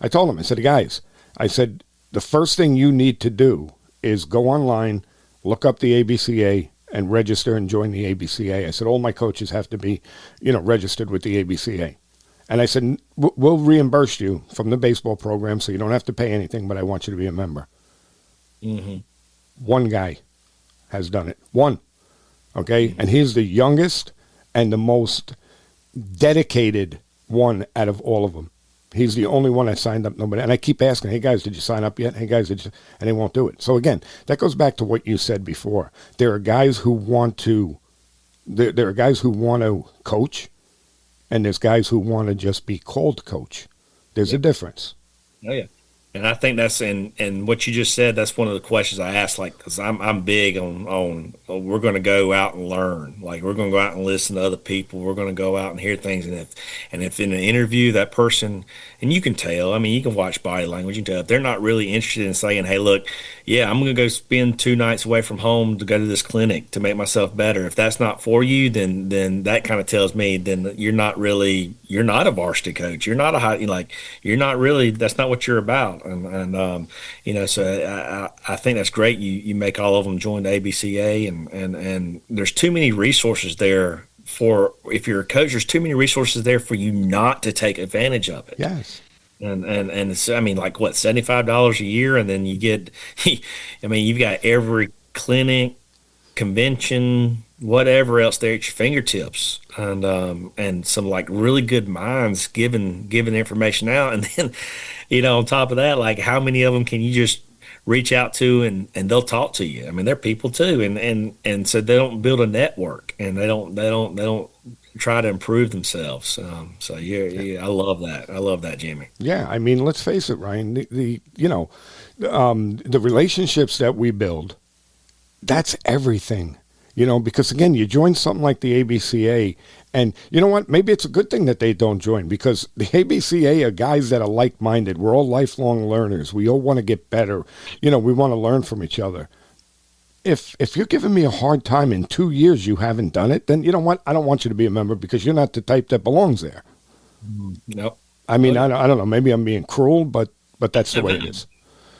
I told them, I said, guys, the first thing you need to do is go online, look up the ABCA and register and join the ABCA. I said, all my coaches have to be, registered with the ABCA. And I said, we'll reimburse you from the baseball program so you don't have to pay anything, but I want you to be a member. Mm-hmm. One guy has done it. One. Okay? And he's the youngest and the most dedicated one out of all of them. He's the only one that signed up. Nobody. And I keep asking, hey, guys, did you sign up yet? Hey, guys, did you? And they won't do it. So, again, that goes back to what you said before. There are guys who want to coach, and there's guys who want to just be called coach. There's a difference. Oh, yeah. And I think that's and what you just said. That's one of the questions I asked. Like, because I'm big on we're going to go out and learn. Like, we're going to go out and listen to other people. We're going to go out and hear things. And if in an interview that person, and you can tell. I mean, you can watch body language. You can tell if they're not really interested in saying, "Hey, look, yeah, I'm going to go spend 2 nights away from home to go to this clinic to make myself better." If that's not for you, then that kind of tells me then you're not a varsity coach. You're not you're not really. That's not what you're about. So I think that's great. You make all of them join the ABCA, and there's too many resources there for, if you're a coach, there's too many resources there for you not to take advantage of it. Yes. And it's, I mean, like what, $75 a year, and then you get, I mean, you've got every clinic, convention, whatever else there at your fingertips, and some like really good minds giving information out, and then, on top of that, like how many of them can you just reach out to and they'll talk to you? I mean, they're people too, and so they don't build a network, and they don't try to improve themselves. So yeah, I love that. I love that, Jimmy. Yeah, I mean, let's face it, Ryan. The relationships that we build, that's everything. Because again, you join something like the ABCA, and you know what? Maybe it's a good thing that they don't join, because the ABCA are guys that are like-minded. We're all lifelong learners. We all want to get better. We want to learn from each other. If you're giving me a hard time in 2 years you haven't done it, then you know what? I don't want you to be a member, because you're not the type that belongs there. Nope. I mean, I don't know. Maybe I'm being cruel, but that's the way it is.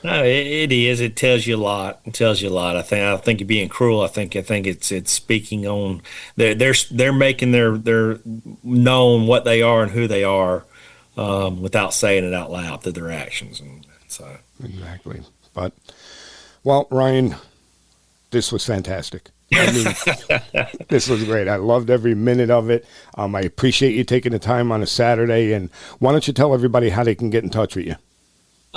No, it is. It tells you a lot. It tells you a lot. I think you're being cruel. I think it's speaking on they're making their known what they are and who they are, without saying it out loud through their actions, and so exactly. But well, Ryan, this was fantastic. I mean, this was great. I loved every minute of it. I appreciate you taking the time on a Saturday. And why don't you tell everybody how they can get in touch with you?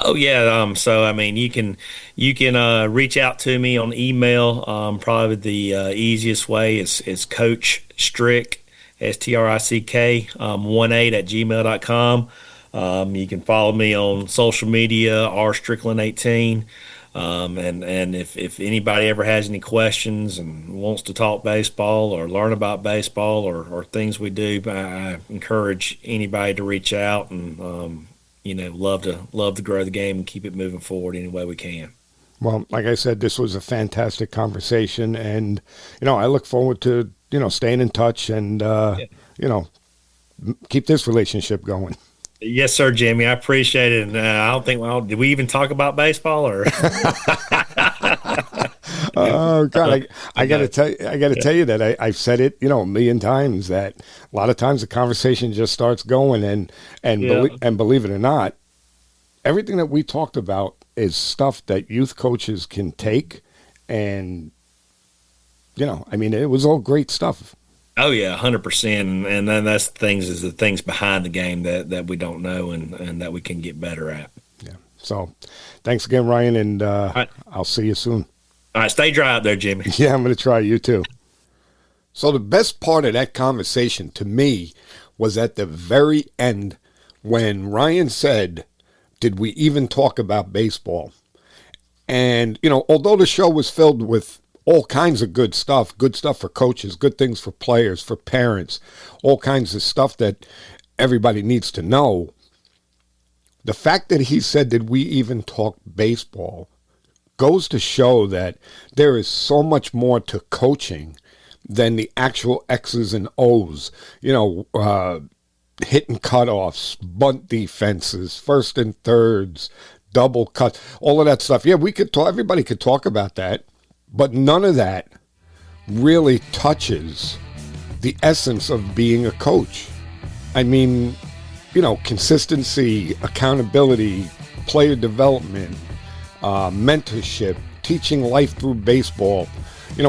Oh yeah. So I mean, you can reach out to me on email. Probably the easiest way is Coach Strick, Strick 18 You can follow me on social media, rstrickland18. And if anybody ever has any questions and wants to talk baseball or learn about baseball or things we do, I encourage anybody to reach out, and love to grow the game and keep it moving forward any way we can. Well, like I said, this was a fantastic conversation, and I look forward to staying in touch and keep this relationship going. Yes, sir, Jimmy. I appreciate it. And I don't think, did we even talk about baseball or? Oh God, I got to tell you that I've said it, a million times, that a lot of times the conversation just starts going, and believe it or not, everything that we talked about is stuff that youth coaches can take, and I mean, it was all great stuff. Oh yeah, 100%, and then that's the things behind the game that we don't know and that we can get better at. Yeah. So, thanks again, Ryan, and right. I'll see you soon. All right, stay dry out there, Jimmy. Yeah, I'm going to try. You too. So the best part of that conversation to me was at the very end when Ryan said, "Did we even talk about baseball?" And although the show was filled with all kinds of good stuff for coaches, good things for players, for parents, all kinds of stuff that everybody needs to know. The fact that he said, "Did we even talk baseball?" goes to show that there is so much more to coaching than the actual X's and O's. Hitting cutoffs, bunt defenses, first and thirds, double cuts, all of that stuff. Yeah, we could talk. Everybody could talk about that. But none of that really touches the essence of being a coach. I mean, consistency, accountability, player development, mentorship, teaching life through baseball.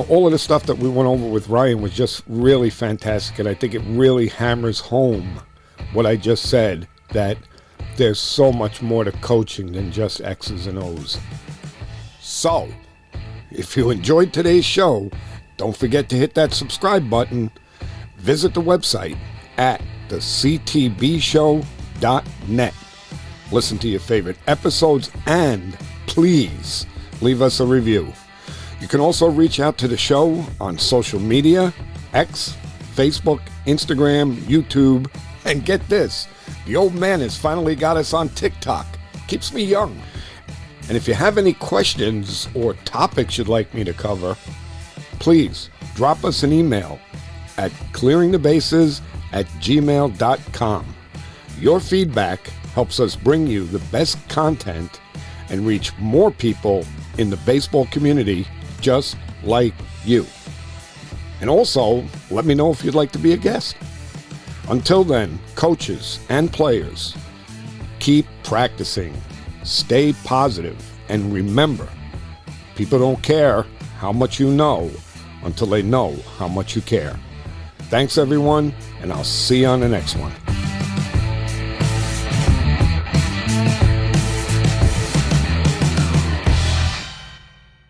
All of the stuff that we went over with Ryan was just really fantastic, and I think it really hammers home what I just said, that there's so much more to coaching than just X's and O's. So, if you enjoyed today's show, don't forget to hit that subscribe button. Visit the website at thectbshow.net. Listen to your favorite episodes, and please leave us a review. You can also reach out to the show on social media, X, Facebook, Instagram, YouTube, and get this, the old man has finally got us on TikTok. Keeps me young. And if you have any questions or topics you'd like me to cover, please drop us an email at clearingthebases@gmail.com. Your feedback helps us bring you the best content and reach more people in the baseball community just like you. And also, let me know if you'd like to be a guest. Until then, coaches and players, keep practicing, stay positive, and remember, people don't care how much you know until they know how much you care. Thanks, everyone, and I'll see you on the next one.